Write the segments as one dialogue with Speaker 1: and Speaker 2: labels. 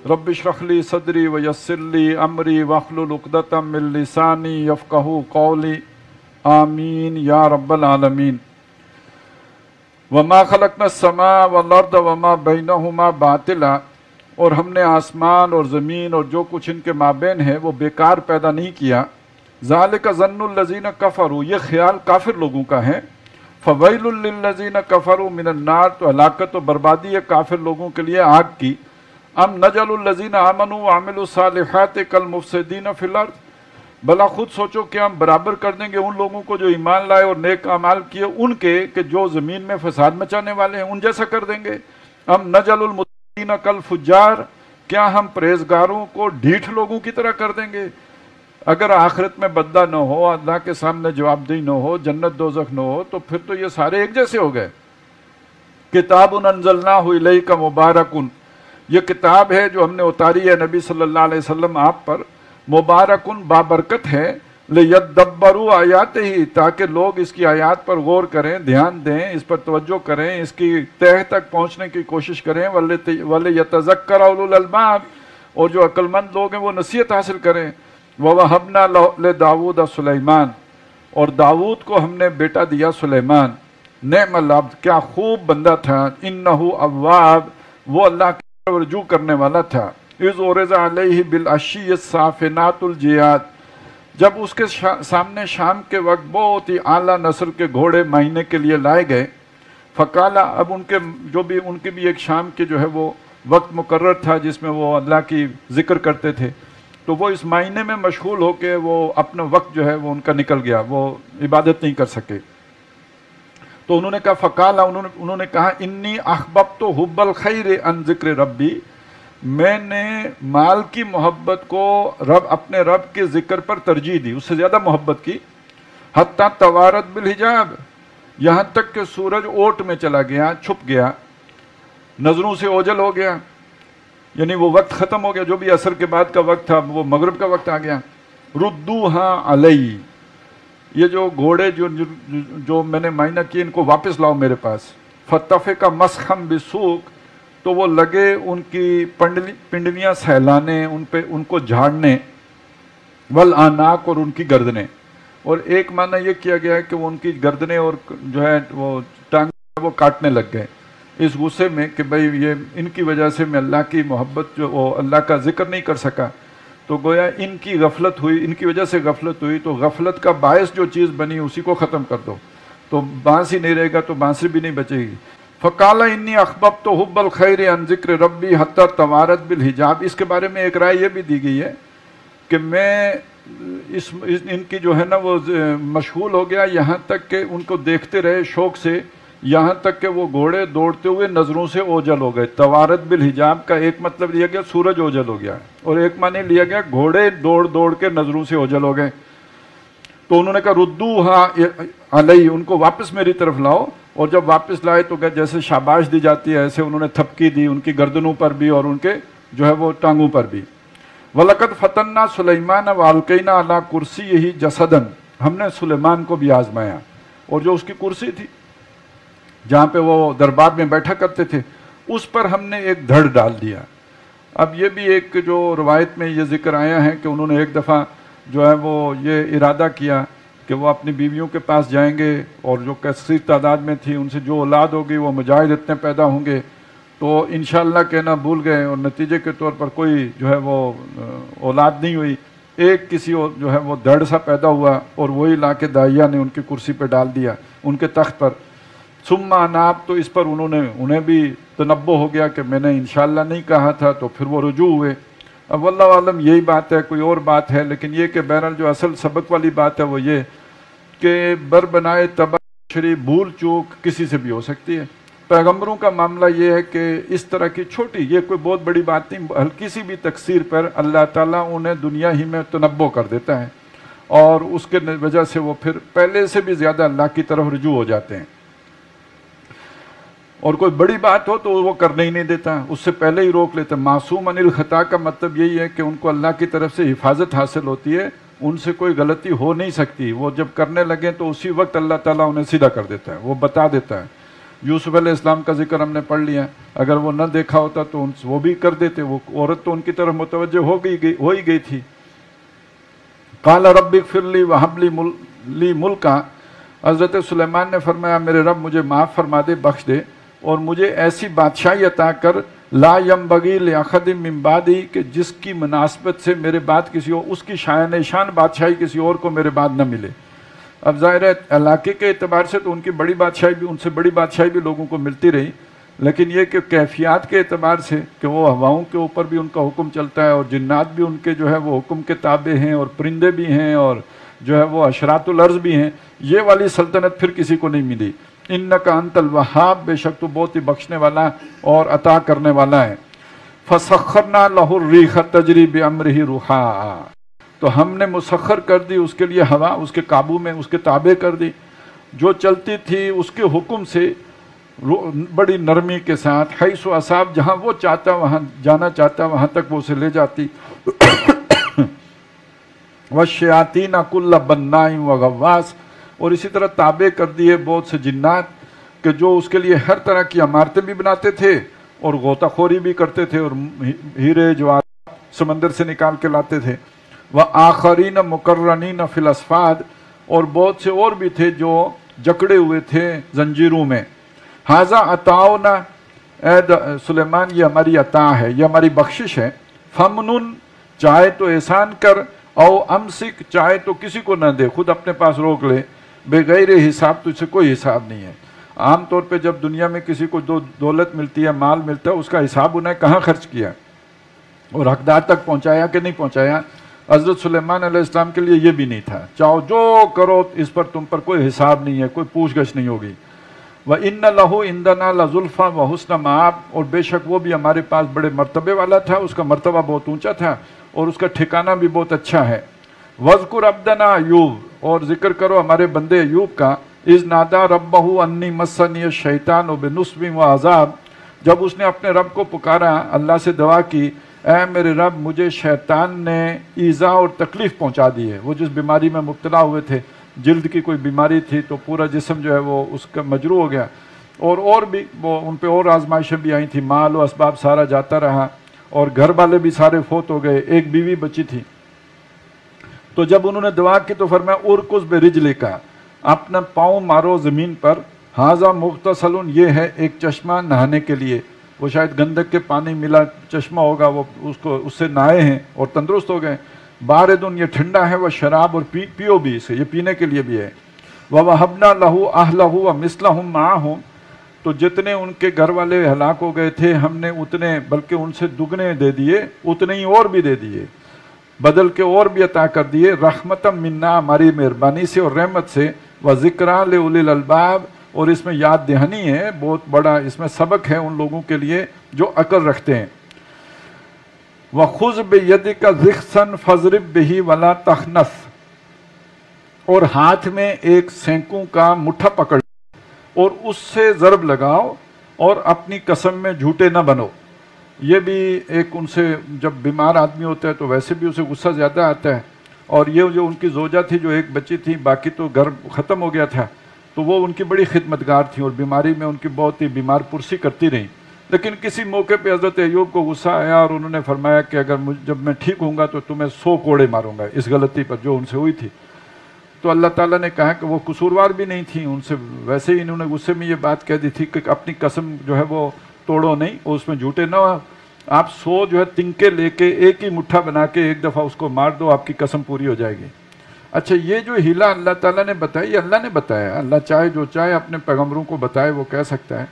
Speaker 1: رب اشرح لی صدری ویسر لی امری واحلل عقدۃ من لسانی یفقہوا قولی آمین یا رب العالمین۔ وما خلقنا السماء والارض وما بینہما باطلا، اور ہم نے آسمان اور زمین اور جو کچھ ان کے مابین ہے وہ بیکار پیدا نہیں کیا۔ ذالک ظن الذین کفروا، یہ خیال کافر لوگوں کا ہے۔ فویل للذین کفروا من النار، تو ہلاکت و بربادی ہے کافر لوگوں کے لیے آگ کی۔ ام نجعل الذین آمنوا وعملوا الصالحات کالمفسدین فی الارض، بھلا خود سوچو کہ ہم برابر کر دیں گے ان لوگوں کو جو ایمان لائے اور نیک اعمال کیے ان کے کہ جو زمین میں فساد مچانے والے ہیں، ان جیسا کر دیں گے۔ ام نجعل المتقین کالفجار، کیا ہم پرہیزگاروں کو ڈھیٹھ لوگوں کی طرح کر دیں گے؟ اگر آخرت میں بدلہ نہ ہو، اللہ کے سامنے جواب دہی نہ ہو، جنت دوزخ نہ ہو، تو پھر تو یہ سارے ایک جیسے ہو گئے۔ کتاب انزلناہ الیک مبارک، یہ کتاب ہے جو ہم نے اتاری ہے نبی صلی اللہ علیہ وسلم آپ پر، مبارکن بابرکت ہے، لیدبروا آیاتہ، تاکہ لوگ اس کی آیات پر غور کریں، دھیان دیں، اس پر توجہ کریں، اس کی تہہ تک پہنچنے کی کوشش کریں، ولیتذکر اولو الالباب، اور جو عقل مند لوگ ہیں وہ نصیحت حاصل کریں۔ ووہبنا لداود سلیمان، اور داود کو ہم نے بیٹا دیا سلیمان۔ نعم العبد، کیا خوب بندہ تھا، انہ اواب، وہ اللہ کی طرف رجوع کرنے والا تھا۔ اذ عرض علیہ بالعشی الصافنات الجیاد، جب اس کے سامنے شام کے وقت بہت ہی اعلیٰ نسل کے گھوڑے مہینے کے لیے لائے گئے۔ فقالا، اب ان کی بھی ایک شام کے جو ہے وہ وقت مقرر تھا جس میں وہ اللہ کی ذکر کرتے تھے، تو وہ اس مہینے میں مشغول ہو کے وہ اپنا وقت جو ہے وہ ان کا نکل گیا، وہ عبادت نہیں کر سکے۔ تو انہوں نے کہا فقالا، انہوں نے کہا انی احببت حب الخیر عن ذکر ربی، میں نے مال کی محبت کو اپنے رب کے ذکر پر ترجیح دی، اس سے زیادہ محبت کی۔ حتی توارت بالحجاب، یہاں تک کہ سورج اوٹ میں چلا گیا، چھپ گیا، نظروں سے اوجھل ہو گیا، یعنی وہ وقت ختم ہو گیا، جو بھی عصر کے بعد کا وقت تھا وہ مغرب کا وقت آ گیا۔ ردوہا علی، یہ جو گھوڑے جو میں نے معائنہ کیے ان کو واپس لاؤ میرے پاس۔ فتفق مسخم بسوق، تو وہ لگے ان کی پنڈلیاں سہلانے، ان کو جھاڑنے، والآناق، اور ان کی گردنیں۔ اور ایک معنی یہ کیا گیا ہے کہ وہ ان کی گردنیں اور جو ہے وہ ٹانگ وہ کاٹنے لگ گئے اس غصے میں کہ بھئی یہ ان کی وجہ سے میں اللہ کی محبت جو وہ اللہ کا ذکر نہیں کر سکا، تو گویا ان کی غفلت ہوئی، ان کی وجہ سے غفلت ہوئی، تو غفلت کا باعث جو چیز بنی اسی کو ختم کر دو، تو بانس ہی نہیں رہے گا تو بانسری بھی نہیں بچے گی۔ فقال انی احببت حب الخیر عن ذکر ربی حتی توارت بالحجاب، اس کے بارے میں ایک رائے یہ بھی دی گئی ہے کہ میں ان کی جو ہے نا وہ مشغول ہو گیا یہاں تک کہ ان کو دیکھتے رہے شوق سے، یہاں تک کہ وہ گھوڑے دوڑتے ہوئے نظروں سے اوجھل ہو گئے۔ توارت بالحجاب کا ایک مطلب لیا گیا سورج اوجھل ہو گیا، اور ایک معنی لیا گیا گھوڑے دوڑ دوڑ کے نظروں سے اوجھل ہو گئے۔ تو انہوں نے کہا ردوہا علی، ان کو واپس میری طرف لاؤ، اور جب واپس لائے تو جیسے شاباش دی جاتی ہے ایسے انہوں نے تھپکی دی ان کی گردنوں پر بھی اور ان کے جو ہے وہ ٹانگوں پر بھی۔ وَلَقَدْ فَتَنَّا سُلَيْمَانَ وَأَلْقَيْنَا عَلَىٰ كُرْسِيِّهِ جَسَدًا، ہم نے سلیمان کو بھی آزمایا، اور جو اس کی کرسی تھی جہاں پہ وہ دربار میں بیٹھا کرتے تھے اس پر ہم نے ایک دھڑ ڈال دیا۔ اب یہ بھی ایک جو روایت میں یہ ذکر آیا ہے کہ انہوں نے ایک دفعہ جو ہے وہ یہ ارادہ کیا کہ وہ اپنی بیویوں کے پاس جائیں گے، اور جو کثیر تعداد میں تھی ان سے جو اولاد ہوگی وہ مجاہد اتنے پیدا ہوں گے، تو انشاءاللہ کہنا بھول گئے، اور نتیجے کے طور پر کوئی جو ہے وہ اولاد نہیں ہوئی۔ ایک کسی جو ہے وہ دھڑ سا پیدا ہوا، اور وہی لا کے داہیہ نے ان کی کرسی پہ ڈال دیا، ان کے تخت پر۔ ثم اناب، تو اس پر انہیں بھی تنبہ ہو گیا کہ میں نے انشاءاللہ نہیں کہا تھا، تو پھر وہ رجوع ہوئے۔ اب واللہ عالم یہی بات ہے، کوئی اور بات ہے، لیکن یہ کہ بہرحال جو اصل سبق والی بات ہے وہ یہ کہ بر بنائے تباہ شریف بھول چوک کسی سے بھی ہو سکتی ہے۔ پیغمبروں کا معاملہ یہ ہے کہ اس طرح کی چھوٹی، یہ کوئی بہت بڑی بات نہیں، ہلکی سی بھی تقصیر پر اللہ تعالیٰ انہیں دنیا ہی میں تنبہ کر دیتا ہے، اور اس کے وجہ سے وہ پھر پہلے سے بھی زیادہ اللہ کی طرف رجوع ہو جاتے ہیں۔ اور کوئی بڑی بات ہو تو وہ کرنے ہی نہیں دیتا، اس سے پہلے ہی روک لیتا۔ معصوم عن الخطا کا مطلب یہی ہے کہ ان کو اللہ کی طرف سے حفاظت حاصل ہوتی ہے، ان سے کوئی غلطی ہو نہیں سکتی، وہ جب کرنے لگیں تو اسی وقت اللہ تعالیٰ انہیں سیدھا کر دیتا ہے، وہ بتا دیتا ہے۔ یوسف علیہ السلام کا ذکر ہم نے پڑھ لیا، اگر وہ نہ دیکھا ہوتا تو وہ بھی کر دیتے، وہ عورت تو ان کی طرف متوجہ ہو ہی گئی تھی۔ قال رب اغفر لی وہب لی ملکا، حضرت سلیمان نے فرمایا میرے رب مجھے معاف فرما دے، بخش دے، اور مجھے ایسی بادشاہی عطا کر لا ینبغی لأحد من بعدی، کہ جس کی مناسبت سے میرے بعد کسی اور، اس کی شایان شان بادشاہی کسی اور کو میرے بعد نہ ملے۔ اب ظاہر ہے علاقے کے اعتبار سے تو ان کی بڑی بادشاہی بھی، ان سے بڑی بادشاہی بھی لوگوں کو ملتی رہی، لیکن یہ کہ کیفیات کے اعتبار سے کہ وہ ہواؤں کے اوپر بھی ان کا حکم چلتا ہے، اور جنات بھی ان کے جو ہے وہ حکم کے تابع ہیں، اور پرندے بھی ہیں، اور جو ہے وہ اشراط الارض بھی ہیں، یہ والی سلطنت پھر کسی کو نہیں ملی۔ انک انت الوہاب، بے شک تو بہت ہی بخشنے والا اور عطا کرنے والا ہے۔ فسخرنا لہ الریح تجری بامرہ رخاء، تو ہم نے مسخر کر دی اس کے لیے ہوا، اس کے قابو میں، اس کے تابع کر دی، جو چلتی تھی اس کے حکم سے بڑی نرمی کے ساتھ، حیث و اصاب، جہاں وہ چاہتا وہاں جانا چاہتا وہاں تک وہ اسے لے جاتی۔ والشیاطین کل بناء وغواص، اور اسی طرح تابع کر دیے بہت سے جنات کہ جو اس کے لیے ہر طرح کی عمارتیں بھی بناتے تھے اور غوطہ خوری بھی کرتے تھے، اور ہیرے جواہرات سمندر سے نکال کے لاتے تھے۔ وآخرین مقرنین فی الاصفاد، اور بہت سے اور بھی تھے جو جکڑے ہوئے تھے زنجیروں میں۔ ھذا عطاؤنا، اے سلیمان یہ ہماری عطا ہے، یہ ہماری بخشش ہے۔ فمنن، چاہے تو احسان کر، او امسک، چاہے تو کسی کو نہ دے، خود اپنے پاس روک لے، بغیر حساب، تجھ سے کوئی حساب نہیں ہے۔ عام طور پہ جب دنیا میں کسی کو دولت ملتی ہے، مال ملتا ہے، اس کا حساب انہیں کہاں خرچ کیا اور حقدار تک پہنچایا کہ نہیں پہنچایا۔ حضرت سلیمان علیہ السلام کے لیے یہ بھی نہیں تھا، چاہو جو کرو اس پر تم پر کوئی حساب نہیں ہے، کوئی پوچھ گچھ نہیں ہوگی۔ وَإِنَّ لَهُ عِندَنَا لَزُلْفَىٰ وَحُسْنَ مَآب، اور بے شک وہ بھی ہمارے پاس بڑے مرتبے والا تھا، اس کا مرتبہ بہت اونچا تھا اور اس کا ٹھکانہ بھی بہت اچھا ہے۔ وَاذْكُرْ عَبْدَنَا ایوب، اور ذکر کرو ہمارے بندے ایوب کا، اِذْ نَادَىٰ رَبَّهُ أَنِّي مَسَّنِيَ الشَّيْطَانُ بِنُصْبٍ وَعَذَابٍ، جب اس نے اپنے رب کو پکارا، اللہ سے دعا کی، اے میرے رب مجھے شیطان نے ایذا اور تکلیف پہنچا دی ہے۔ وہ جس بیماری میں مبتلا ہوئے تھے، جلد کی کوئی بیماری تھی تو پورا جسم جو ہے وہ اس کا مجروح ہو گیا، اور بھی وہ ان پہ اور آزمائشیں بھی آئی تھیں، مال و اسباب سارا جاتا رہا، اور گھر والے بھی سارے فوت ہو گئے، ایک بیوی بچی تھی۔ تو جب انہوں نے دعا کی تو فرمایا ارکز برجلک، اپنا پاؤں مارو زمین پر، ھذا مغتسل، یہ ہے ایک چشمہ نہانے کے لیے، وہ شاید گندک کے پانی ملا چشمہ ہوگا، وہ اس سے نہائے ہیں اور تندرست ہو گئے۔ باردن، یہ ٹھنڈا ہے، وہ شراب، اور پیو بھی اسے، یہ پینے کے لیے بھی ہے۔ وَوَهَبْنَا لَهُ أَهْلَهُ وَمِثْلَهُمْ مَعَهُمْ، تو جتنے ان کے گھر والے ہلاک ہو گئے تھے ہم نے اتنے، بلکہ ان سے دگنے دے دیے، اتنے ہی اور بھی دے دیے، بدل کے اور بھی عطا کر دیے، رحمتم منا، ہماری مہربانی سے اور رحمت سے، وذکریٰ لأولی الالباب، اور اس میں یاد دہانی ہے، بہت بڑا اس میں سبق ہے ان لوگوں کے لیے جو عقل رکھتے ہیں۔ وَخُذْ بِيَدِكَ ضِغْثًا فَاضْرِب بِهِ وَلَا تَخْنَثْ، اور ہاتھ میں ایک سینکوں کا مٹھا پکڑ اور اس سے ضرب لگاؤ، اور اپنی قسم میں جھوٹے نہ بنو۔ یہ بھی ایک، ان سے جب بیمار آدمی ہوتا ہے تو ویسے بھی اسے غصہ زیادہ آتا ہے، اور یہ جو ان کی زوجہ تھی جو ایک بچی تھی، باقی تو گھر ختم ہو گیا تھا، تو وہ ان کی بڑی خدمتگار تھی اور بیماری میں ان کی بہت ہی بیمار پرسی کرتی رہیں۔ لیکن کسی موقع پہ حضرت ایوب کو غصہ آیا اور انہوں نے فرمایا کہ اگر جب میں ٹھیک ہوں گا تو تمہیں 100 کوڑے ماروں گا اس غلطی پر جو ان سے ہوئی تھی۔ تو اللہ تعالیٰ نے کہا کہ وہ قصوروار بھی نہیں تھیں، ان سے ویسے ہی انہوں نے غصے میں یہ بات کہہ دی تھی کہ اپنی قسم جو ہے وہ توڑو نہیں، اور اس میں جھوٹے نہ ہو، آپ 100 جو ہے تنکے لے کے ایک ہی مٹھا بنا کے ایک دفعہ اس کو مار دو، آپ کی قسم پوری ہو جائے گی۔ اچھا، یہ جو ہیلا اللہ تعالیٰ نے بتایا، یہ اللہ نے بتایا، اللہ چاہے جو چاہے اپنے پیغمبروں کو بتائے، وہ کہہ سکتا ہے،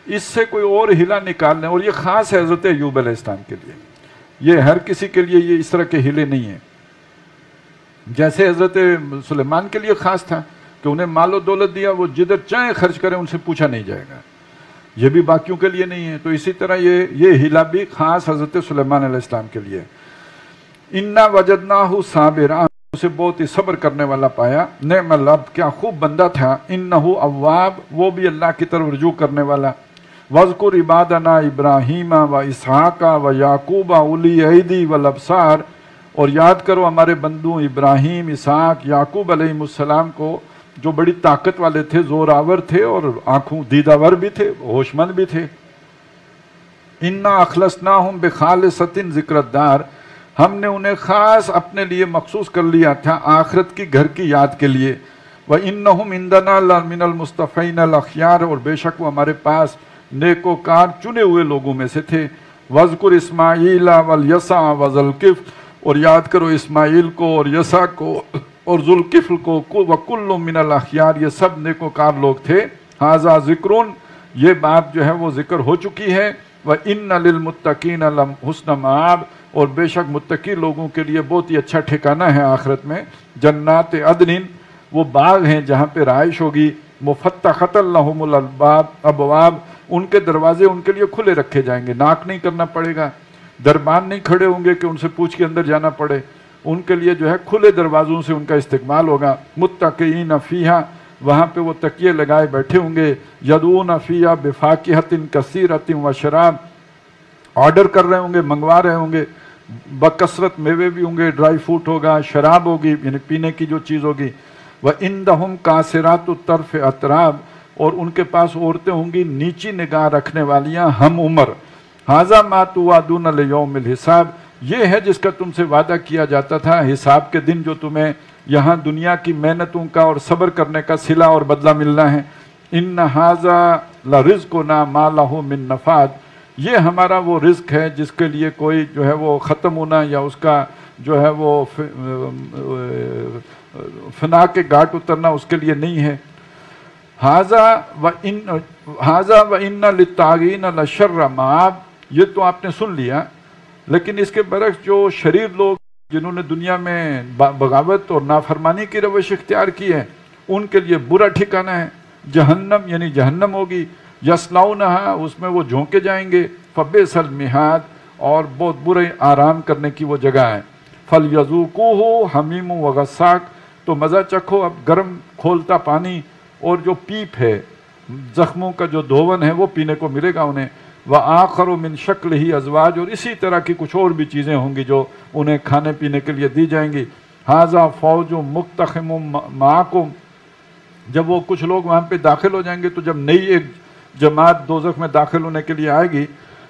Speaker 1: اس سے کوئی اور ہیلا نکال لیں، اور یہ خاص ہے حضرت ایوب علیہ السلام کے لیے، یہ ہر کسی کے لیے یہ اس طرح کے ہیلے نہیں ہیں۔ جیسے حضرت سلیمان کے لیے خاص تھا کہ انہیں مال و دولت دیا، وہ جدھر چاہے خرچ کریں، ان سے پوچھا نہیں جائے گا، یہ بھی باقیوں کے لیے نہیں ہے۔ تو اسی طرح یہ ہیلا بھی خاص حضرت سلیمان علیہ السلام کے لیے۔ انا وجدناہ صابرا، اسے بہت ہی صبر کرنے والا پایا، نعم العبد، کیا خوب بندہ تھا، انہ اواب، وہ بھی اللہ کی طرف رجوع کرنے والا۔ واذکر عبادنا ابراہیم و اسحاق و یعقوب اولی ایدی والابصار، اور یاد کرو ہمارے بندوں ابراہیم، اسحاق، یعقوب علیہ السلام کو، جو بڑی طاقت والے تھے، زوراور تھے اور آنکھوں دیداور بھی تھے، ہوشمند بھی تھے. انا اخلصناہم بخالصۃ ذکر الدار، ہم نے انہیں خاص اپنے لیے مخصوص کر لیا تھا آخرت کی گھر کی یاد کے لیے. وَإِنَّهُمْ عِنْدَنَا لَمِنَ الْمُصْطَفَيْنَ الْأَخْيَارِ، اور بے شک وہ ہمارے پاس نیکوکار چنے ہوئے لوگوں میں سے تھے. وَاذْكُرْ إِسْمَاعِيلَ وَالْيَسَعَ وَذَا الْكِفْلِ، اور یاد کرو اسماعیل کو اور یسع کو اور ذوالکفل کو. وَكُلٌّ مِّنَ الْأَخْيَارِ، یہ سب نیکوکار لوگ تھے. هَذَا ذِكْرٌ، یہ بات جو ہے وہ ذکر ہو چکی ہے. وَإِنَّ لِلْمُتَّقِينَ لَحُسْنَ مآب، اور بے شک متقی لوگوں کے لیے بہت ہی اچھا ٹھکانہ ہے آخرت میں. جنات عدن، وہ باغ ہیں جہاں پہ رہائش ہوگی. مفتحۃ لہم الابواب، ان کے دروازے ان کے لیے کھلے رکھے جائیں گے، ناک نہیں کرنا پڑے گا، دربان نہیں کھڑے ہوں گے کہ ان سے پوچھ کے اندر جانا پڑے. ان کے لیے جو ہے کھلے دروازوں سے ان کا استقبال ہوگا. متکئین فیہا، وہاں پہ وہ تکیے لگائے بیٹھے ہوں گے. یدعون فیہا بفاکہۃ کثیرۃ وشراب، آرڈر کر رہے ہوں گے، منگوا رہے ہوں گے. بکثرت میوے بھی ہوں گے، ڈرائی فروٹ ہوگا، شراب ہوگی یعنی پینے کی جو چیز ہوگی. وَعِنْدَهُمْ قَاصِرَاتُ الطَّرْفِ اطراب، اور ان کے پاس عورتیں ہوں گی نیچی نگاہ رکھنے والیاں ہم عمر. هَذَا مَا تُوعَدُونَ لِيَوْمِ الْحِسَاب، یہ ہے جس کا تم سے وعدہ کیا جاتا تھا حساب کے دن، جو تمہیں یہاں دنیا کی محنتوں کا اور صبر کرنے کا صلہ اور بدلہ ملنا ہے. إِنَّ هَذَا لَرِزْقُنَا مَا لَهُ مِن نَفَادٍ، یہ ہمارا وہ رزق ہے جس کے لیے کوئی جو ہے وہ ختم ہونا یا اس کا جو ہے وہ فنا کے گھاٹ اترنا اس کے لیے نہیں ہے. هَذَا وَإِنَّ لِلطَّاغِينَ لَشَرَّ مَآب، یہ تو آپ نے سن لیا، لیکن اس کے برعکس جو شریر لوگ جنہوں نے دنیا میں بغاوت اور نافرمانی کی روش اختیار کی ہے، ان کے لیے برا ٹھکانہ ہے. جہنم یعنی جہنم ہوگی. یصلونہا، اس میں وہ جھونکے جائیں گے. فبئس المہاد، اور بہت برے آرام کرنے کی وہ جگہ ہے. فلیذوقوہ حمیم وغساق، تو مزہ چکھو اب گرم کھولتا پانی اور جو پیپ ہے، زخموں کا جو دھون ہے وہ پینے کو ملے گا انہیں. وآخر من شکلہ ازواج، اور اسی طرح کی کچھ اور بھی چیزیں ہوں گی جو انہیں کھانے پینے کے لیے دی جائیں گی. ھذا فوج مقتحم معکم، جب وہ کچھ لوگ وہاں پہ داخل ہو جائیں گے تو جب نئی ایک جماعت دوزخ میں داخل ہونے کے لیے آئے گی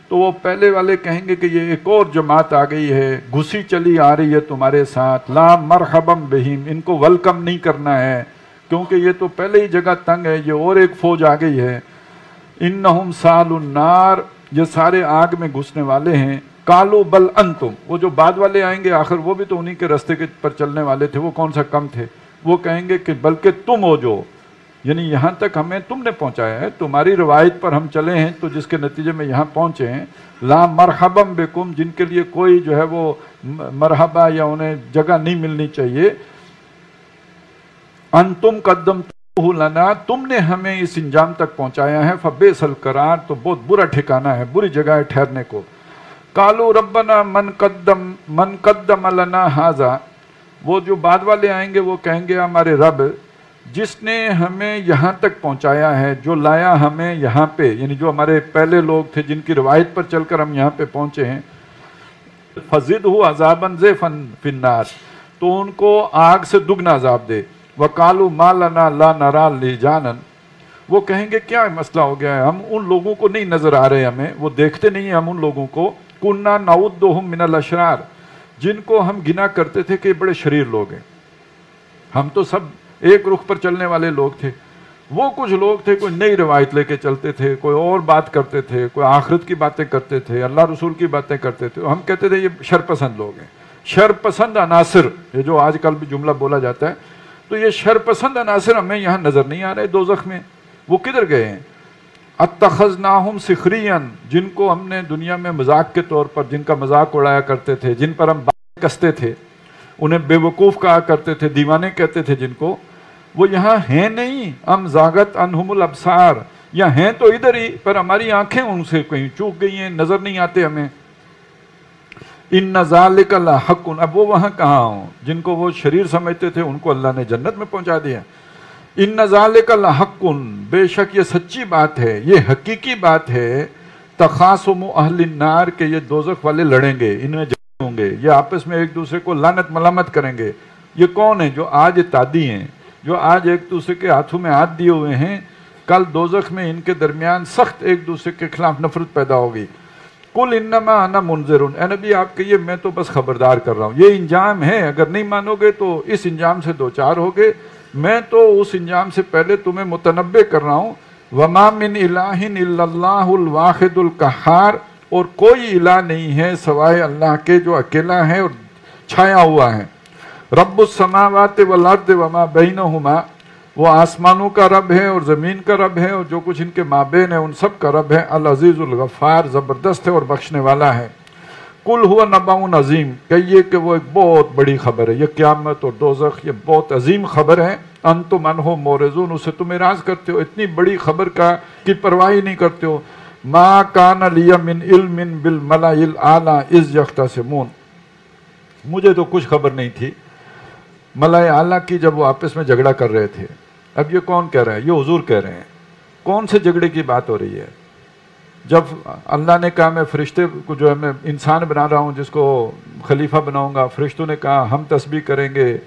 Speaker 1: تو وہ پہلے والے کہیں گے کہ یہ ایک اور جماعت آ گئی ہے، گھسی چلی آ رہی ہے تمہارے ساتھ. لا مرحبا بہم، ان کو ویلکم نہیں کرنا ہے کیونکہ یہ تو پہلے ہی جگہ تنگ ہے، یہ اور ایک فوج آ گئی ہے. انہم سال النار، یہ سارے آگ میں گھسنے والے ہیں. قالوا بل انتم، وہ جو بعد والے آئیں گے آخر وہ بھی تو انہی کے رستے کے پر چلنے والے تھے، وہ کون سا کم تھے. وہ کہیں گے کہ بلکہ تم ہو جو، یعنی یہاں تک ہمیں تم نے پہنچایا ہے، تمہاری روایت پر ہم چلے ہیں تو جس کے نتیجے میں یہاں پہنچے ہیں. لا مرحبا بکم، جن کے لیے کوئی جو ہے وہ مرحبا یا انہیں جگہ نہیں ملنی چاہیے. انتم قدمتموہ لنا، تم نے ہمیں اس انجام تک پہنچایا ہے. فبئس القرار، تو بہت برا ٹھکانہ ہے، بری جگہ ہے ٹھہرنے کو. قالوا ربنا من قدم لنا ھذا، وہ جو بعد والے آئیں گے وہ کہیں گے ہمارے رب جس نے ہمیں یہاں تک پہنچایا ہے، جو لایا ہمیں یہاں پہ، یعنی جو ہمارے پہلے لوگ تھے جن کی روایت پر چل کر ہم یہاں پہ پہنچے ہیں. فزدہ عذابا ضعفا فی النار، تو ان کو آگ سے دگنا عذاب دے. وقالوا ما لنا لا نرى رجالا، وہ کہیں گے کیا مسئلہ ہو گیا ہے، ہم ان لوگوں کو نہیں نظر آ رہے، ہمیں وہ دیکھتے نہیں ہیں ہم ان لوگوں کو. كنا نعدهم من الاشرار، جن کو ہم گنا کرتے تھے کہ بڑے شریر لوگ ہیں، ہم تو سب ایک رخ پر چلنے والے لوگ تھے. وہ کچھ لوگ تھے کوئی نئی روایت لے کے چلتے تھے، کوئی اور بات کرتے تھے، کوئی آخرت کی باتیں کرتے تھے، اللہ رسول کی باتیں کرتے تھے. ہم کہتے تھے یہ شرپسند لوگ ہیں. شرپسند عناصر، یہ جو آج کل بھی جملہ بولا جاتا ہے، تو یہ شرپسند عناصر ہمیں یہاں نظر نہیں آ رہے دوزخ میں. وہ کدھر گئے ہیں؟ اتخذناہم سخریا، جن کو ہم نے دنیا میں مذاق کے طور پر، جن کا مذاق اڑایا کرتے تھے، جن پر ہم باتیں کستے تھے، انہیں بے وقوف کہا کرتے تھے، دیوانے کہتے تھے جن کو، وہ یہاں ہیں نہیں. ام زاغت عنہم الابصار، یا ہیں تو ادھر ہی پر ہماری آنکھیں ان سے کہیں چوک گئی ہیں، نظر نہیں آتے ہمیں. ان ذالک لحق، اب وہ وہاں کہاں ہوں جن کو وہ شریر سمجھتے تھے، ان کو اللہ نے جنت میں پہنچا دیا. ان ذالک لحق، بے شک یہ سچی بات ہے، یہ حقیقی بات ہے. تخاصم اہل النار، کہ یہ دوزخ والے لڑیں گے، ان میں جھگڑے ہوں گے، یہ آپس میں ایک دوسرے کو لعنت ملامت کریں گے. یہ کون ہیں؟ جو آج تادی ہیں، جو آج ایک دوسرے کے ہاتھوں میں ہاتھ دیے ہوئے ہیں، کل دوزخ میں ان کے درمیان سخت ایک دوسرے کے خلاف نفرت پیدا ہوگی۔ قل انما انا منذر، اے نبی آپ کہیے میں تو بس خبردار کر رہا ہوں، یہ انجام ہے، اگر نہیں مانو گے تو اس انجام سے دو چار ہوگے، میں تو اس انجام سے پہلے تمہیں متنبع کر رہا ہوں۔ وما من الہ الا اللہ الواحد القہار، اور کوئی الہ نہیں ہے سوائے اللہ کے جو اکیلا ہے اور چھایا ہوا ہے۔ رب السماوات والارض وما بینہما، وہ آسمانوں کا رب ہے اور زمین کا رب ہے اور جو کچھ ان کے مابین ہے ان سب کا رب ہے۔ العزیز الغفار، زبردست ہے اور بخشنے والا ہے۔ قل هو نبأ عظیم، کہیے کہ وہ ایک بہت بڑی خبر ہے، یہ قیامت اور دوزخ یہ بہت عظیم خبر ہے۔ انتم عنہ معرضون، اسے تم اعراض کرتے ہو، اتنی بڑی خبر کی پرواہ نہیں کرتے ہو۔ ما کان لی من علم بالملأ الاعلی اذ یختصمون، مجھے تو کچھ خبر نہیں تھی ملأ اعلیٰ کی جب وہ آپس میں جھگڑا کر رہے تھے۔ اب یہ کون کہہ رہا ہے؟ یہ حضور کہہ رہے ہیں۔ کون سے جھگڑے کی بات ہو رہی ہے؟ جب اللہ نے کہا میں فرشتے کو جو ہے میں انسان بنا رہا ہوں جس کو خلیفہ بناؤں گا، فرشتوں نے کہا ہم تسبیح کریں گے،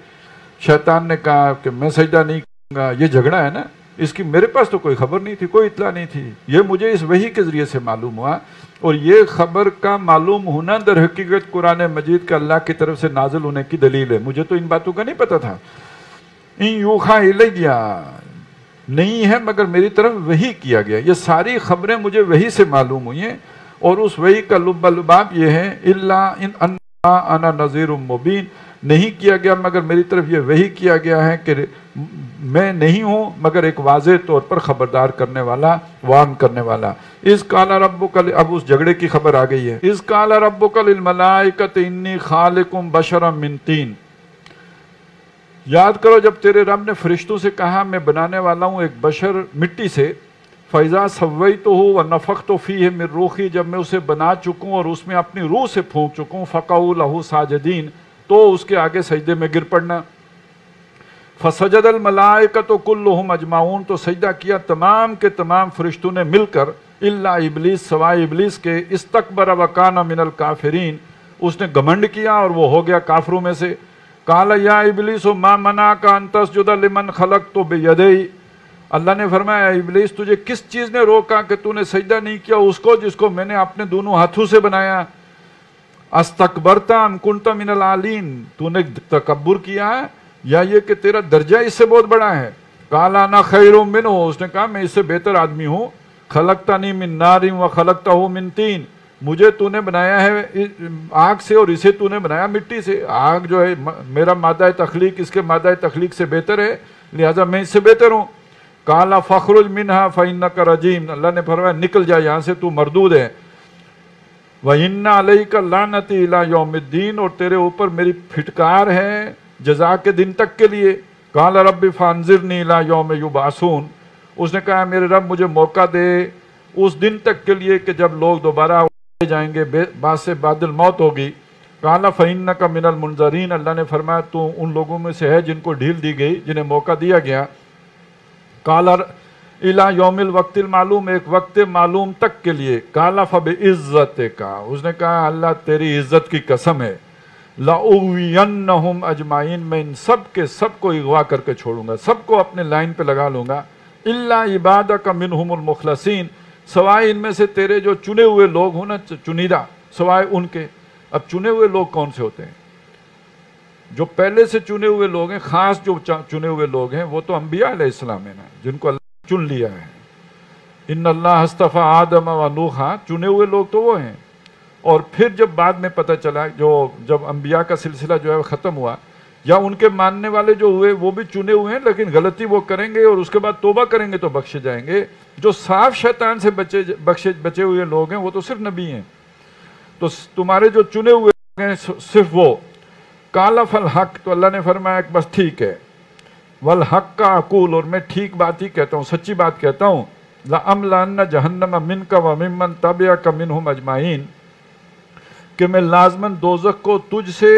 Speaker 1: شیطان نے کہا کہ میں سجدہ نہیں کروں گا، یہ جھگڑا ہے نا، اس کی میرے پاس تو کوئی خبر نہیں تھی، کوئی اطلاع نہیں تھی، یہ مجھے اس وحی کے ذریعے سے معلوم ہوا، اور یہ خبر کا معلوم ہونا در حقیقت قرآن مجید کا اللہ کی طرف سے نازل ہونے کی دلیل ہے۔ مجھے تو ان باتوں کا نہیں پتا تھا۔ ان یوحا الیہ، نہیں ہے مگر میری طرف وحی کیا گیا، یہ ساری خبریں مجھے وحی سے معلوم ہوئی ہیں، اور اس وحی کا لب لباب یہ ہے الا ان انا نذیر مبین، نہیں کیا گیا مگر میری طرف یہ وحی کیا گیا ہے کہ میں نہیں ہوں مگر ایک واضح طور پر خبردار کرنے والا، وارن کرنے والا۔ اذ قال ربک، اب اس جھگڑے کی خبر آ گئی ہے۔ اذ قال ربک للملائکۃ انی خالق بشرا من طین، یاد کرو جب تیرے رب نے فرشتوں سے کہا میں بنانے والا ہوں ایک بشر مٹی سے، فَإِذَا سَوَّيْتُهُ وَنَفَخْتُ فِيهِ مِن رُوحِي، جب میں اسے بنا چکوں اور اس میں اپنی روح سے پھونک چکوں، فَقَعُوا لَهُ سَاجِدِينَ، تو اس کے آگے سجدے میں گر پڑنا۔ فَسَجَدَ الْمَلَائِكَةُ كُلُّهُمْ أَجْمَعُونَ، تو سجدہ کیا تمام کے تمام فرشتوں نے مل کر، إِلَّا إِبْلِيسَ، سوائے ابلیس کے، اسْتَكْبَرَ وَكَانَ مِنَ الْكَافِرِينَ، اس نے گھمنڈ کیا اور وہ ہو گیا کافروں میں سے۔ قال یا ابلیس ما منعک ان تسجد لمن خلقت بیدی، اللہ نے فرمایا اے ابلیس تجھے کس چیز نے روکا کہ تو نے سجدہ نہیں کیا اس کو جس کو میں نے اپنے دونوں ہاتھوں سے بنایا؟ استکبرت ام کنت من العالین، تو نے تکبر کیا ہے یا یہ کہ تیرا درجہ اس سے بہت بڑا ہے؟ قال انا خیر منہ، اس نے کہا میں اس سے بہتر آدمی ہوں۔ خلقتنی من نار وخلقتہ من طین، مجھے تو نے بنایا ہے آگ سے اور اسے تو نے بنایا مٹی سے، آگ جو ہے میرا مادہ تخلیق اس کے مادہ تخلیق سے بہتر ہے، لہذا میں اس سے بہتر ہوں۔ قال فاخرج منها فإنك رجیم، اللہ نے فرمایا نکل جا یہاں سے، تو مردود ہے۔ وَإِنَّ عَلَيْكَ لَعْنَتِي إِلَى يَوْمِ الدِّينِ، اور تیرے اوپر میری پھٹکار ہے جزا کے دن تک کے لیے۔ قال رب فانظرنی إِلَى يَوْمِ يُبْعَثُونَ، اس نے کہا میرے رب مجھے موقع دے اس دن تک کے لیے کہ جب لوگ دوبارہ جائیں گے، بعد سے بعد الموت ہوگی۔ قال فإنك من المنظرین، اللہ نے فرمایا تو ان لوگوں میں سے ہے جن کو ڈھیل دی گئی، جنہیں موقع دیا گیا۔ قال الی یوم الوقت المعلوم، ایک وقت معلوم تک کے لیے۔ قال فبعزتک، اس نے کہا اللہ تیری عزت کی قسم ہے، لأغوینہم اجمعین، میں ان سب کے سب کو اغوا کر کے چھوڑوں گا، سب کو اپنے لائن پہ لگا لوں گا۔ الا عبادک منہم المخلصین، سوائے ان میں سے تیرے جو چنے ہوئے لوگ ہوں نا، چنیدہ، سوائے ان کے۔ اب چنے ہوئے لوگ کون سے ہوتے ہیں؟ جو پہلے سے چنے ہوئے لوگ ہیں، خاص جو چنے ہوئے لوگ ہیں وہ تو انبیاء علیہ السلام ہیں نا، جن کو اللہ نے چن لیا ہے۔ ان اللہ اصطفیٰ آدم و نوحا، چنے ہوئے لوگ تو وہ ہیں۔ اور پھر جب بعد میں پتہ چلا، جب انبیاء کا سلسلہ جو ہے ختم ہوا، یا ان کے ماننے والے جو ہوئے وہ بھی چنے ہوئے ہیں، لیکن غلطی وہ کریں گے اور اس کے بعد توبہ کریں گے تو بخشے جائیں گے۔ جو صاف شیطان سے بچے ہوئے لوگ ہیں وہ تو صرف نبی ہیں۔ تو تمہارے جو چنے ہوئے لوگ ہیں صرف وہ۔ قال فالحق، تو اللہ نے فرمایا کہ بس ٹھیک ہے، والحق کا اقول، اور میں ٹھیک بات ہی کہتا ہوں، سچی بات کہتا ہوں۔ لأملأن جہنم منک وممن تبعک منہم اجمعین، کہ میں لازماً دوزخ کو تجھ سے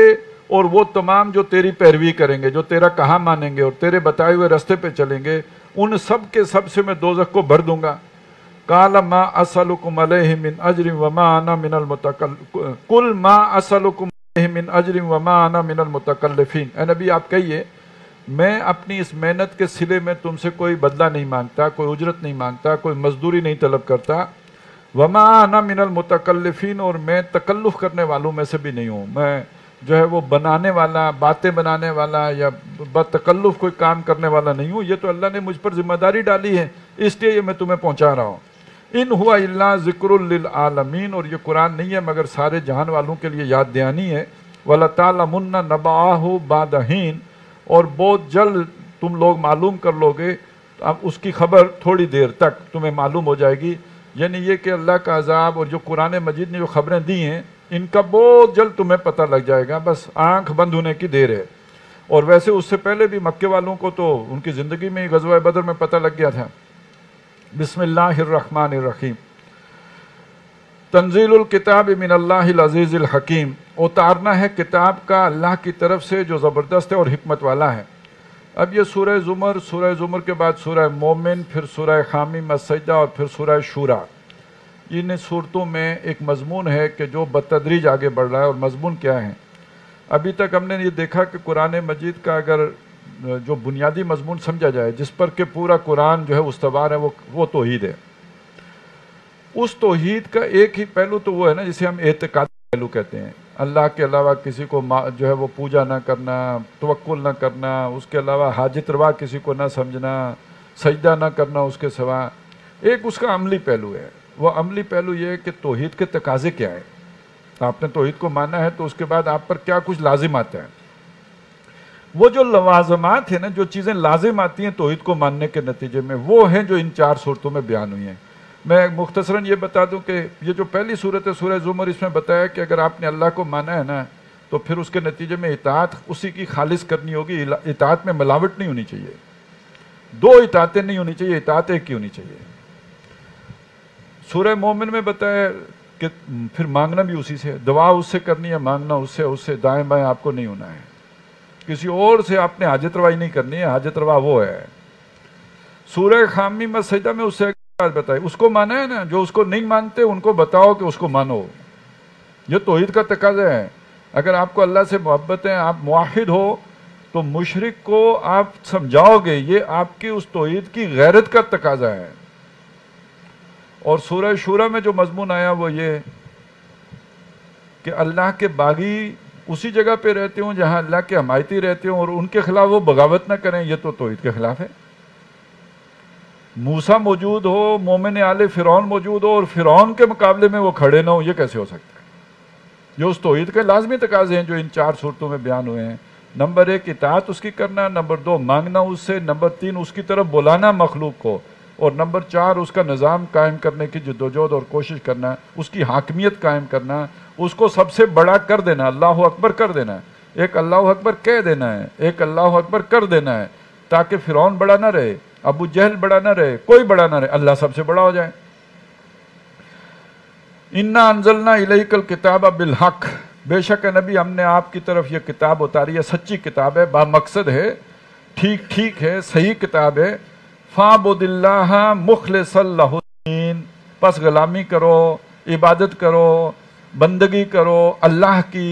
Speaker 1: اور وہ تمام جو تیری پیروی کریں گے، جو تیرا کہا مانیں گے اور تیرے بتائے ہوئے راستے پہ چلیں گے، ان سب کے سب سے میں دوزخ کو بھر دوں گا۔ قال ما اسألکم علیہ من اجر وما انا من قل ما اسألکم علیہ من اجر وما انا من المتکلفین، اے نبی آپ کہیے میں اپنی اس محنت کے صلے میں تم سے کوئی بدلہ نہیں مانگتا، کوئی اجرت نہیں مانگتا، کوئی مزدوری نہیں طلب کرتا۔ وما انا من المتکلفین، اور میں تکلف کرنے والوں میں سے بھی نہیں ہوں، میں جو ہے وہ بنانے والا، باتیں بنانے والا یا بتکلف کوئی کام کرنے والا نہیں ہوں، یہ تو اللہ نے مجھ پر ذمہ داری ڈالی ہے، اس لیے یہ میں تمہیں پہنچا رہا ہوں۔ ان ہوا الا ذکر للعالمین، اور یہ قرآن نہیں ہے مگر سارے جہان والوں کے لیے یاد دہانی ہے۔ وَلَتَعْلَمُنَّ نَبَأَهُ بَعْدَ حِینٍ، اور بہت جلد تم لوگ معلوم کر لو گے، اب اس کی خبر تھوڑی دیر تک تمہیں معلوم ہو جائے گی، یعنی یہ کہ اللہ کا عذاب اور جو قرآن مجید نے جو خبریں دی ہیں ان کا بہت جلد تمہیں پتہ لگ جائے گا، بس آنکھ بند ہونے کی دیر ہے۔ اور ویسے اس سے پہلے بھی مکے والوں کو تو ان کی زندگی میں ہی غزوہ بدر میں پتہ لگ گیا تھا۔ بسم اللہ الرحمن الرحیم۔ تنزیل الکتاب من اللہ العزیز الحکیم، اتارنا ہے کتاب کا اللہ کی طرف سے جو زبردست ہے اور حکمت والا ہے۔ اب یہ سورہ زمر کے بعد سورہ مومن، پھر سورہ حامیم السجدہ اور پھر سورہ شورا۔ ان صورتوں میں ایک مضمون ہے کہ جو بتدریج آگے بڑھ رہا ہے، اور مضمون کیا ہے؟ ابھی تک ہم نے یہ دیکھا کہ قرآن مجید کا اگر جو بنیادی مضمون سمجھا جائے، جس پر کہ پورا قرآن جو ہے استوار ہے، وہ توحید ہے۔ اس توحید کا ایک ہی پہلو تو وہ ہے نا جسے ہم اعتقادی پہلو کہتے ہیں، اللہ کے علاوہ کسی کو جو ہے وہ پوجا نہ کرنا، توکل نہ کرنا، اس کے علاوہ حاجت روا کسی کو نہ سمجھنا، سجدہ نہ کرنا اس کے سوا۔ ایک اس کا عملی پہلو ہے، وہ عملی پہلو یہ ہے کہ توحید کے تقاضے کیا ہیں۔ آپ نے توحید کو مانا ہے تو اس کے بعد آپ پر کیا کچھ لازم آتا ہے۔ وہ جو لوازمات ہیں نا، جو چیزیں لازم آتی ہیں توحید کو ماننے کے نتیجے میں، وہ ہیں جو ان 4 صورتوں میں بیان ہوئی ہیں۔ میں مختصراً یہ بتا دوں کہ یہ جو پہلی صورت ہے سورہ زمر، اس میں بتایا کہ اگر آپ نے اللہ کو مانا ہے نا تو پھر اس کے نتیجے میں اطاعت اسی کی خالص کرنی ہوگی، اطاعت میں ملاوٹ نہیں ہونی چاہیے، 2 اطاعتیں نہیں ہونی چاہیے، اطاعت ایک ہی ہونی چاہیے۔ سورہ مومن میں بتایا کہ پھر مانگنا بھی اسی سے، دعا اس سے کرنی ہے، مانگنا اس سے دائیں بائیں آپ کو نہیں ہونا ہے، کسی اور سے آپ نے حاجت روائی نہیں کرنی ہے، حاجت روا وہ ہے۔ سورہ حامیم السجدہ میں اس سے بتائے اس کو مانا ہے نا، جو اس کو نہیں مانتے ان کو بتاؤ کہ اس کو مانو، یہ توحید کا تقاضا ہے۔ اگر آپ کو اللہ سے محبت ہے، آپ موحد ہو، تو مشرک کو آپ سمجھاؤ گے، یہ آپ کی اس توحید کی غیرت کا تقاضا ہے۔ اور سورہ شورا میں جو مضمون آیا وہ یہ کہ اللہ کے باغی اسی جگہ پہ رہتے ہوں جہاں اللہ کے حمایتی رہتے ہوں، اور ان کے خلاف وہ بغاوت نہ کریں، یہ تو توحید کے خلاف ہے۔ موسیٰ موجود ہو، مومن آل فرعون موجود ہو، اور فرعون کے مقابلے میں وہ کھڑے نہ ہو، یہ کیسے ہو سکتا ہے؟ یہ اس توحید کے لازمی تقاضے ہیں جو ان 4 صورتوں میں بیان ہوئے ہیں۔ نمبر 1 اطاعت اس کی کرنا، نمبر 2 مانگنا اس سے، نمبر 3 اس کی طرف بلانا مخلوق کو، اور نمبر 4 اس کا نظام قائم کرنے کی جدوجہد اور کوشش کرنا، اس کی حاکمیت قائم کرنا، اس کو سب سے بڑا کر دینا، اللہ اکبر کر دینا، ایک اللہ اکبر کہہ دینا ہے، ایک اللہ اکبر کر دینا ہے، تاکہ فرعون بڑا نہ رہے، ابو جہل بڑا نہ رہے، کوئی بڑا نہ رہے، اللہ سب سے بڑا ہو جائے۔ اِنَّا أَنزَلْنَا إِلَيْكَ الْكِتَابَ بِالْحَقِّ، بے شک نبی ہم نے آپ کی طرف یہ کتاب اتاری ہے، سچی کتاب ہے، با مقصد ہے، ٹھیک ہے، صحیح کتاب ہے۔ فَاعْبُدِ اللَّهَ مُخْلِصًا لَهُ الدِّينَ، پس غلامی کرو، عبادت کرو، بندگی کرو اللہ کی۔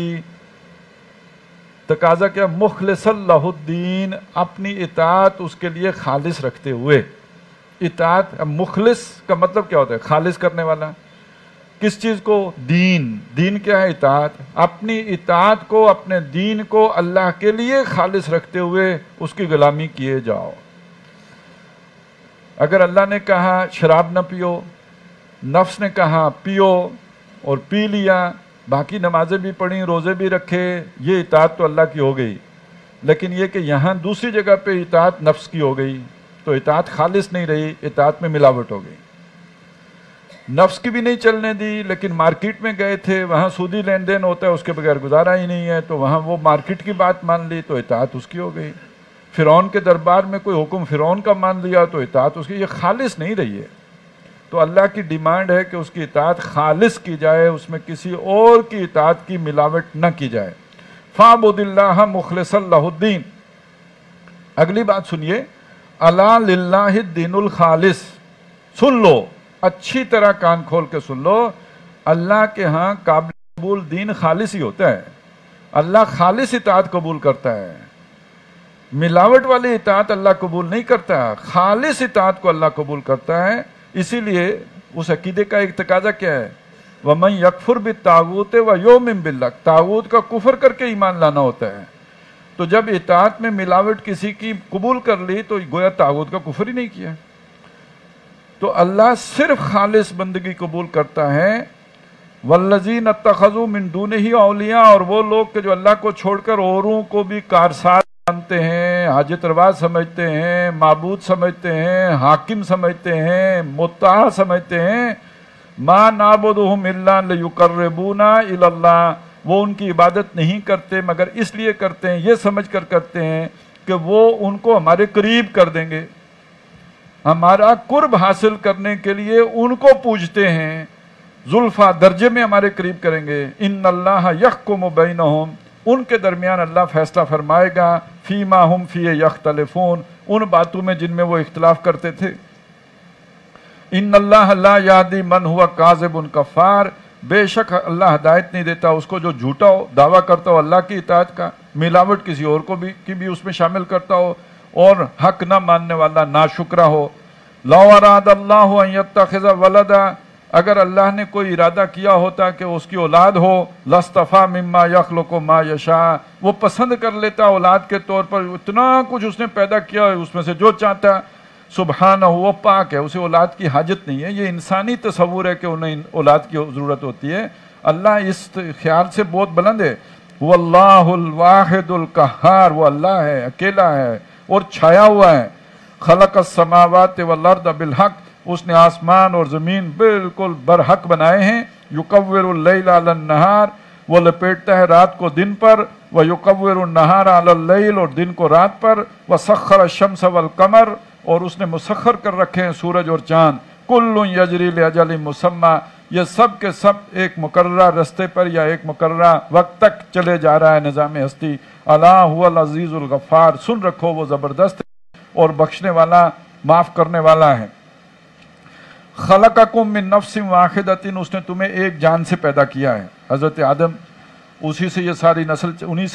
Speaker 1: تقاضا کیا؟ مخلصا لہ الدین، اپنی اطاعت اس کے لیے خالص رکھتے ہوئے۔ اطاعت، مخلص کا مطلب کیا ہوتا ہے؟ خالص کرنے والا۔ کس چیز کو؟ دین کیا ہے؟ اطاعت۔ اپنی اطاعت کو، اپنے دین کو اللہ کے لیے خالص رکھتے ہوئے اس کی غلامی کیے جاؤ۔ اگر اللہ نے کہا شراب نہ پیو، نفس نے کہا پیو اور پی لیا، باقی نمازیں بھی پڑھیں، روزے بھی رکھے، یہ اطاعت تو اللہ کی ہو گئی۔ لیکن یہ کہ یہاں دوسری جگہ پہ اطاعت نفس کی ہو گئی تو اطاعت خالص نہیں رہی، اطاعت میں ملاوٹ ہو گئی۔ نفس کی بھی نہیں چلنے دی، لیکن مارکیٹ میں گئے تھے، وہاں سودی لین دین ہوتا ہے، اس کے بغیر گزارا ہی نہیں ہے، تو وہاں وہ مارکیٹ کی بات مان لی تو اطاعت اس کی ہو گئی۔ فرعون کے دربار میں کوئی حکم فرعون کا مان لیا تو اطاعت اس کی، یہ خالص نہیں رہی ہے۔ تو اللہ کی ڈیمانڈ ہے کہ اس کی اطاعت خالص کی جائے، اس میں کسی اور کی اطاعت کی ملاوٹ نہ کی جائے۔ فَاعْبُدِ اللَّهَ مُخْلِصًا لَهُ الدِّينَ۔ اگلی بات سنیے، أَلَا لِلَّهِ الدِّينُ الْخَالِص۔ سن لو، اچھی طرح کان کھول کے سن لو، اللہ کے ہاں قابل قبول دین خالص ہی ہوتا ہے، اللہ خالص اطاعت قبول کرتا ہے۔ ملاوٹ والی اطاعت اللہ قبول نہیں کرتا، خالص اطاعت کو اللہ قبول کرتا ہے۔ اسی لیے اس عقیدے کا ایک تقاضا کیا ہے؟ وَمَن يَكْفُرْ بِالطَّاغُوتِ وَيُؤْمِن بِاللَّهِ، طاغوت کا کفر کر کے ایمان لانا ہوتا ہے۔ تو جب اطاعت میں ملاوٹ کسی کی قبول کر لی تو گویا طاغوت کا کفر ہی نہیں کیا۔ تو اللہ صرف خالص بندگی قبول کرتا ہے۔ وَالَّذِينَ اتَّخَذُوا مِن دُونِهِ أَوْلِيَاءَ، اور وہ لوگ کہ جو اللہ کو چھوڑ کر اوروں کو بھی کارساز مانتے ہیں، حاجت روا سمجھتے ہیں، معبود سمجھتے ہیں، حاکم سمجھتے ہیں، مطاع سمجھتے ہیں، مَا نَعْبُدُهُمْ إِلَّا لِيُقَرِّبُونَا إِلَى اللَّهِ، وہ ان کی عبادت نہیں کرتے مگر اس لیے کرتے ہیں، یہ سمجھ کر کرتے ہیں کہ وہ ان کو ہمارے قریب کر دیں گے، ہمارا قرب حاصل کرنے کے لیے ان کو پوجتے ہیں، زلفا درجے میں ہمارے قریب کریں گے۔ ان اللہ یحکم بینہم، ان کے درمیان اللہ فیصلہ فرمائے گا، فیما ہم فی یختلفون، ان باتوں میں جن میں وہ اختلاف کرتے تھے۔ ان اللہ لا یہدی من ہوا کاذب کفار، بے شک اللہ ہدایت نہیں دیتا اس کو جو جھوٹا ہو، دعویٰ کرتا ہو اللہ کی اطاعت کا، ملاوٹ کسی اور کو بھی کی بھی اس میں شامل کرتا ہو، اور حق نہ ماننے والا ناشکرا ہو۔ لو اراد اللہ ان یتخذ ولدا، اگر اللہ نے کوئی ارادہ کیا ہوتا کہ اس کی اولاد ہو، لاصطفیٰ مما یخلق ما یشاء، وہ پسند کر لیتا اولاد کے طور پر، اتنا کچھ اس نے پیدا کیا ہے اس میں سے جو چاہتا، سبحانہ وہ پاک ہے، اسے اولاد کی حاجت نہیں ہے۔ یہ انسانی تصور ہے کہ انہیں اولاد کی ضرورت ہوتی ہے، اللہ اس خیال سے بہت بلند ہے۔ واللہ الواحد القہار، وہ اللہ ہے، اکیلا ہے اور چھایا ہوا ہے۔ خلق السماوات والارض بالحق، اس نے آسمان اور زمین بالکل برحق بنائے ہیں۔ یکور اللیل علی النہار، وہ لپیٹتا ہے رات کو دن پر، ویکور النہار علی اللیل، اور دن کو رات پر، وسخر الشمس والقمر، اور اس نے مسخر کر رکھے ہیں سورج اور چاند۔ کل یجری لاجل مسمی، یہ سب کے سب ایک مقررہ رستے پر یا ایک مقررہ وقت تک چلے جا رہا ہے نظام ہستی۔ الا هو العزیز الغفار، سن رکھو وہ زبردست اور بخشنے والا، معاف کرنے والا ہے۔ خلقکم من نفس واحدۃ، اس نے تمہیں ایک جان سے پیدا کیا ہے، حضرت آدم، انہی سے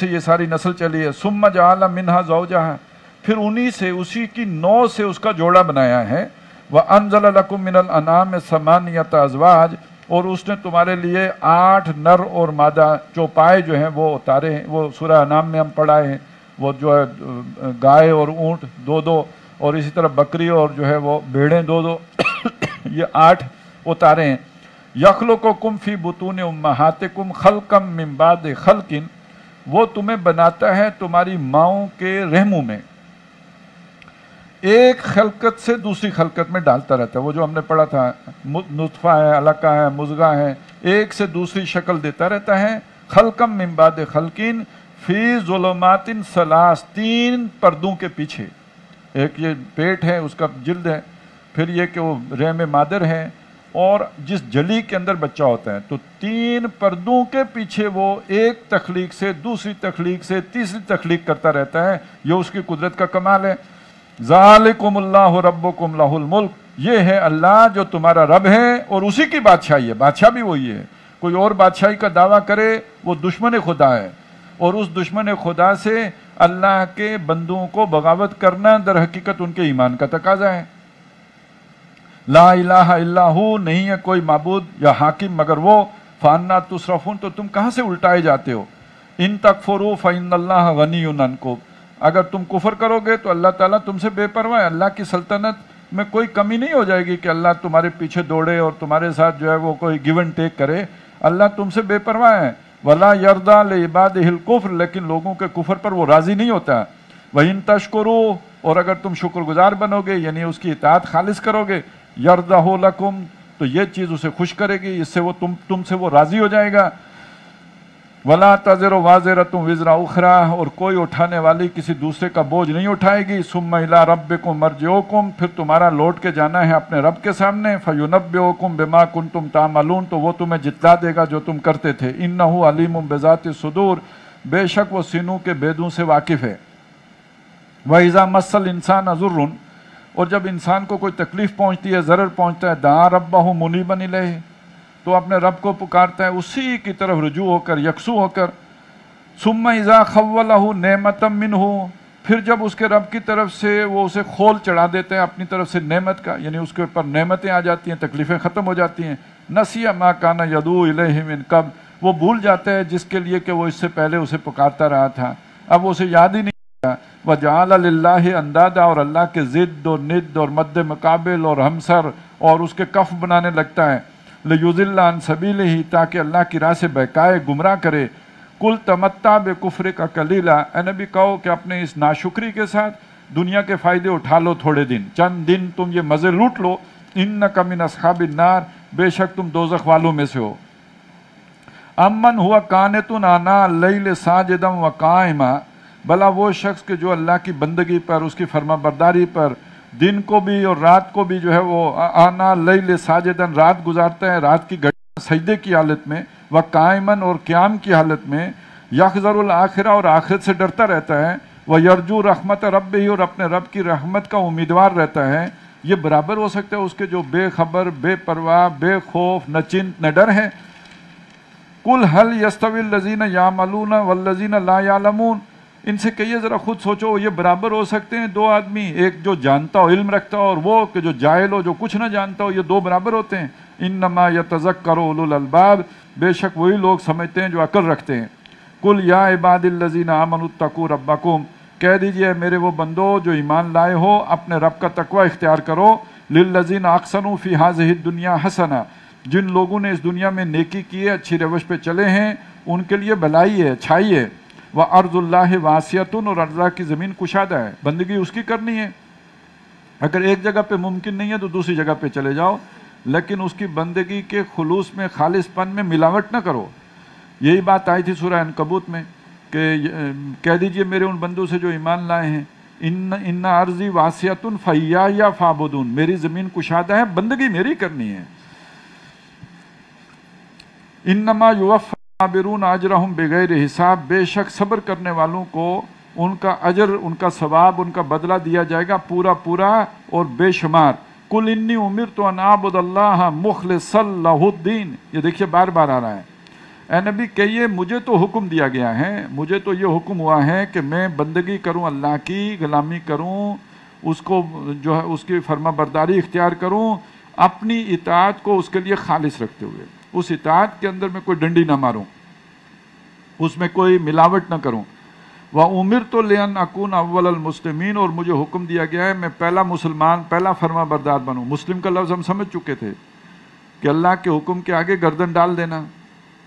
Speaker 1: یہ ساری نسل چلی ہے۔ ثم جعل منها زوجها، پھر انہی سے، اسی کی نو سے اس کا جوڑا بنایا ہے۔ وانزل لکم من الانعام ثمانیۃ ازواج، اور اس نے تمہارے لیے 8 نر اور مادہ چوپائے جو ہیں وہ اتارے ہیں، وہ سورہ انعام میں ہم پڑھائے ہیں، وہ جو ہے گائے اور اونٹ 2 اور اسی طرح بکری اور جو ہے وہ بھیڑیں 2 یہ 8 اتارے ہیں۔ یخلقکم فی بطون امہاتکم خلقا من بعد خلق، وہ تمہیں بناتا ہے تمہاری ماؤں کے رحموں میں، ایک خلقت سے دوسری خلقت میں ڈالتا رہتا ہے۔ وہ جو ہم نے پڑھا تھا، نطفہ ہے، علقہ ہے، مضغہ ہے، ایک سے دوسری شکل دیتا رہتا ہے۔ خلقا من بعد خلقین فی ظلمات ثلاث، 3 پردوں کے پیچھے، ایک یہ پیٹ ہے، اس کا جلد ہے، پھر یہ کہ وہ رحم مادر ہے، اور جس جلی کے اندر بچہ ہوتا ہے، تو 3 پردوں کے پیچھے وہ ایک تخلیق سے دوسری تخلیق سے تیسری تخلیق کرتا رہتا ہے۔ یہ اس کی قدرت کا کمال ہے۔ ذالکم اللہ ربکم لہ الملک، یہ ہے اللہ جو تمہارا رب ہے اور اسی کی بادشاہی ہے، بادشاہ بھی وہی ہے۔ کوئی اور بادشاہی کا دعویٰ کرے وہ دشمن خدا ہے، اور اس دشمن خدا سے اللہ کے بندوں کو بغاوت کرنا در حقیقت ان کے ایمان کا تقاضا ہے۔ لا الہ الا ہو، نہیں ہے کوئی معبود یا حاکم مگر وہ، فانا تصرفون، تو تم کہاں سے الٹائے جاتے ہو۔ ان تکفروا فإن اللہ غنی عنکم، اگر تم کفر کرو گے تو اللہ تعالیٰ تم سے بے پرواہ ہے، اللہ کی سلطنت میں کوئی کمی نہیں ہو جائے گی کہ اللہ تمہارے پیچھے دوڑے اور تمہارے ساتھ جو ہے وہ کوئی گیو اینڈ ٹیک کرے، اللہ تم سے بے پرواہ ہے۔ ولا یرضیٰ لعبادہ الکفر، لیکن لوگوں کے کفر پر وہ راضی نہیں ہوتا۔ وَإِن تشکروا، اور اگر تم شکر گزار بنو گے یعنی اس کی اطاعت خالص کرو گے، یرضہ لکم، تو یہ چیز اسے خوش کرے گی، اس سے وہ تم سے وہ راضی ہو جائے گا۔ ولا تزر وازرۃ وزر اخرى، اور کوئی اٹھانے والی کسی دوسرے کا بوجھ نہیں اٹھائے گی۔ ثم الی ربکم مرجعکم، پھر تمہارا لوٹ کے جانا ہے اپنے رب کے سامنے۔ فینبئکم بما کنتم تعملون، تو وہ تمہیں جتلا دے گا جو تم کرتے تھے۔ انہ علیم بذات الصدور، بے شک وہ سینوں کے بیدوں سے واقف ہے۔ وَإِذَا مَسَّ الْإِنسَانَ ضُرٌّ، اور جب انسان کو کوئی تکلیف پہنچتی ہے، ضرر پہنچتا ہے، دعا ربہ منیبا الیہ، تو اپنے رب کو پکارتا ہے اسی کی طرف رجوع ہو کر، یکسو ہو کر۔ ثم اذا خولہ نعمتا منہ، پھر جب اس کے رب کی طرف سے وہ اسے خول چڑھا دیتے ہیں اپنی طرف سے نعمت کا، یعنی اس کے اوپر نعمتیں آ جاتی ہیں، تکلیفیں ختم ہو جاتی ہیں، نسی ما کان یدعو الیہ من قبل، وہ بھول جاتا ہے جس کے لیے کہ وہ اس سے پہلے اسے پکارتا رہا تھا، اب وہ اسے یاد ہی نہیں کیا۔ وجعل للہ اندادا، اور اللہ کے ضد اور ند اور مد مقابل اور ہمسر اور اس کے کف بنانے لگتا ہے، لیضل عن سبیلہ، تاکہ اللہ کی راہ سے بہکائے، گمراہ کرے۔ کل تمتع بکفر کا قلیلا، اے نبی کہو کہ اپنے اس ناشکری کے ساتھ دنیا کے فائدے اٹھا لو، تھوڑے دن، چند دن تم یہ مزے لوٹ لو، انک من اصحاب النار، بے شک تم دوزخ والوں میں سے ہو۔ امن ہوا قانت آناء اللیل ساجدا وقائما، بھلا وہ شخص کہ جو اللہ کی بندگی پر، اس کی فرما برداری پر دن کو بھی اور رات کو بھی جو ہے وہ آناء اللیل ساجدا، رات گزارتا ہے، رات کی گھڑی سجدے کی حالت میں، وقائما، اور قیام کی حالت میں، یحذر الآخرہ، اور آخرت سے ڈرتا رہتا ہے، ویرجو رحمت ربہ، اور اپنے رب کی رحمت کا امیدوار رہتا ہے، یہ برابر ہو سکتا ہے اس کے جو بے خبر، بے پرواہ، بے خوف، نہ چنت نہ ڈر ہے؟ قل هل يستوي الذين يعملون والذين لا يعلمون، ان سے کہیے ذرا خود سوچو، یہ برابر ہو سکتے ہیں دو آدمی، ایک جو جانتا ہو، علم رکھتا ہو، اور وہ کہ جو جاہل ہو، جو کچھ نہ جانتا ہو، یہ دو برابر ہوتے ہیں؟ انما يتذکر اولو الالباب، بے شک وہی لوگ سمجھتے ہیں جو عقل رکھتے ہیں۔ قل یا عباد الذین آمنوا اتقوا ربکم، کہہ دیجئے میرے وہ بندو جو ایمان لائے ہو، اپنے رب کا تقوی اختیار کرو، للذین احسنوا فی ہذہ الدنیا حسنہ، جن لوگوں نے اس دنیا میں نیکی کی ہے، اچھی روش پہ چلے ہیں، ان کے لیے بھلائی ہے، اچھائی ہے۔ وَأَرْضُ اللَّهِ وَاسِعَةٌ، اور اللہ کی زمین کشادہ ہے، بندگی اس کی کرنی ہے۔ اگر ایک جگہ پہ ممکن نہیں ہے تو دوسری جگہ پہ چلے جاؤ، لیکن اس کی بندگی کے خلوص میں، خالص پن میں ملاوٹ نہ کرو۔ یہی بات آئی تھی سورہ عنکبوت میں کہ کہہ دیجئے میرے ان بندوں سے جو ایمان لائے ہیں، ان ارضی واسعۃ فایایا فاعبدون، میری زمین کشادہ ہے، بندگی میری کرنی ہے۔ انما یوفی الصابرون اجرہم بغیر حساب، بے شک صبر کرنے والوں کو ان کا اجر، ان کا ثواب، ان کا بدلہ دیا جائے گا پورا پورا اور بے شمار۔ قل انی امرت ان اعبد اللہ مخلصا لہ الدین، یہ دیکھیے بار بار آ رہا ہے، اے نبی کہیے مجھے تو حکم دیا گیا ہے، مجھے تو یہ حکم ہوا ہے کہ میں بندگی کروں، اللہ کی غلامی کروں، اس کو جو ہے اس کی فرما برداری اختیار کروں، اپنی اطاعت کو اس کے لیے خالص رکھتے ہوئے، اس اطاعت کے اندر میں کوئی ڈنڈی نہ ماروں، اس میں کوئی ملاوٹ نہ کروں۔ وَأُمِرْتُ لِأَنْ أَكُونَ أَوَّلَ الْمُسْلِمِينَ، اور مجھے حکم دیا گیا ہے میں پہلا مسلمان، پہلا فرما بردار بنوں۔ مسلم کا لفظ ہم سمجھ چکے تھے کہ اللہ کے حکم کے آگے گردن ڈال دینا،